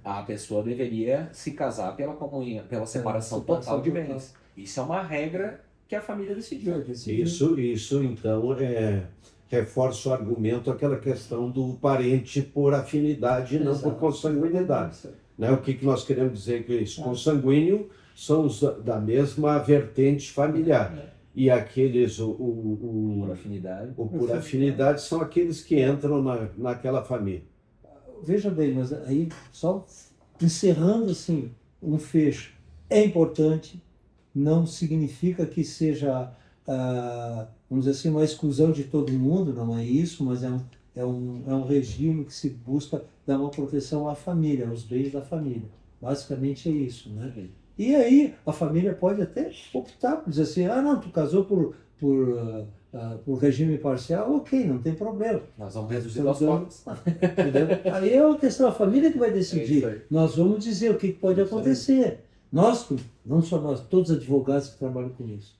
a pessoa deveria se casar pela comunhão, pela separação total de bens. Isso é uma regra que a família decidiu. Isso então, reforça o argumento, aquela questão do parente por afinidade e não por Exato. consanguinidade. Né? O que nós queremos dizer com isso? Consanguíneo são os da mesma vertente familiar. E aqueles, Por afinidade. o por afinidade, são aqueles que entram naquela família. Veja bem, mas aí, só encerrando assim, um fecho, é importante, não significa que seja, vamos dizer assim, uma exclusão de todo mundo, não é isso, mas é um regime que se busca dar uma proteção à família, aos bens da família. Basicamente é isso, né? E aí a família pode até optar por dizer assim, não, tu casou por regime parcial, ok, não tem problema. Nós vamos reduzir as cotas. Entendeu? Aí é uma questão da família que vai É isso decidir. aí. Nós vamos dizer o que pode acontecer. Nós, não só nós, todos os advogados que trabalham com isso.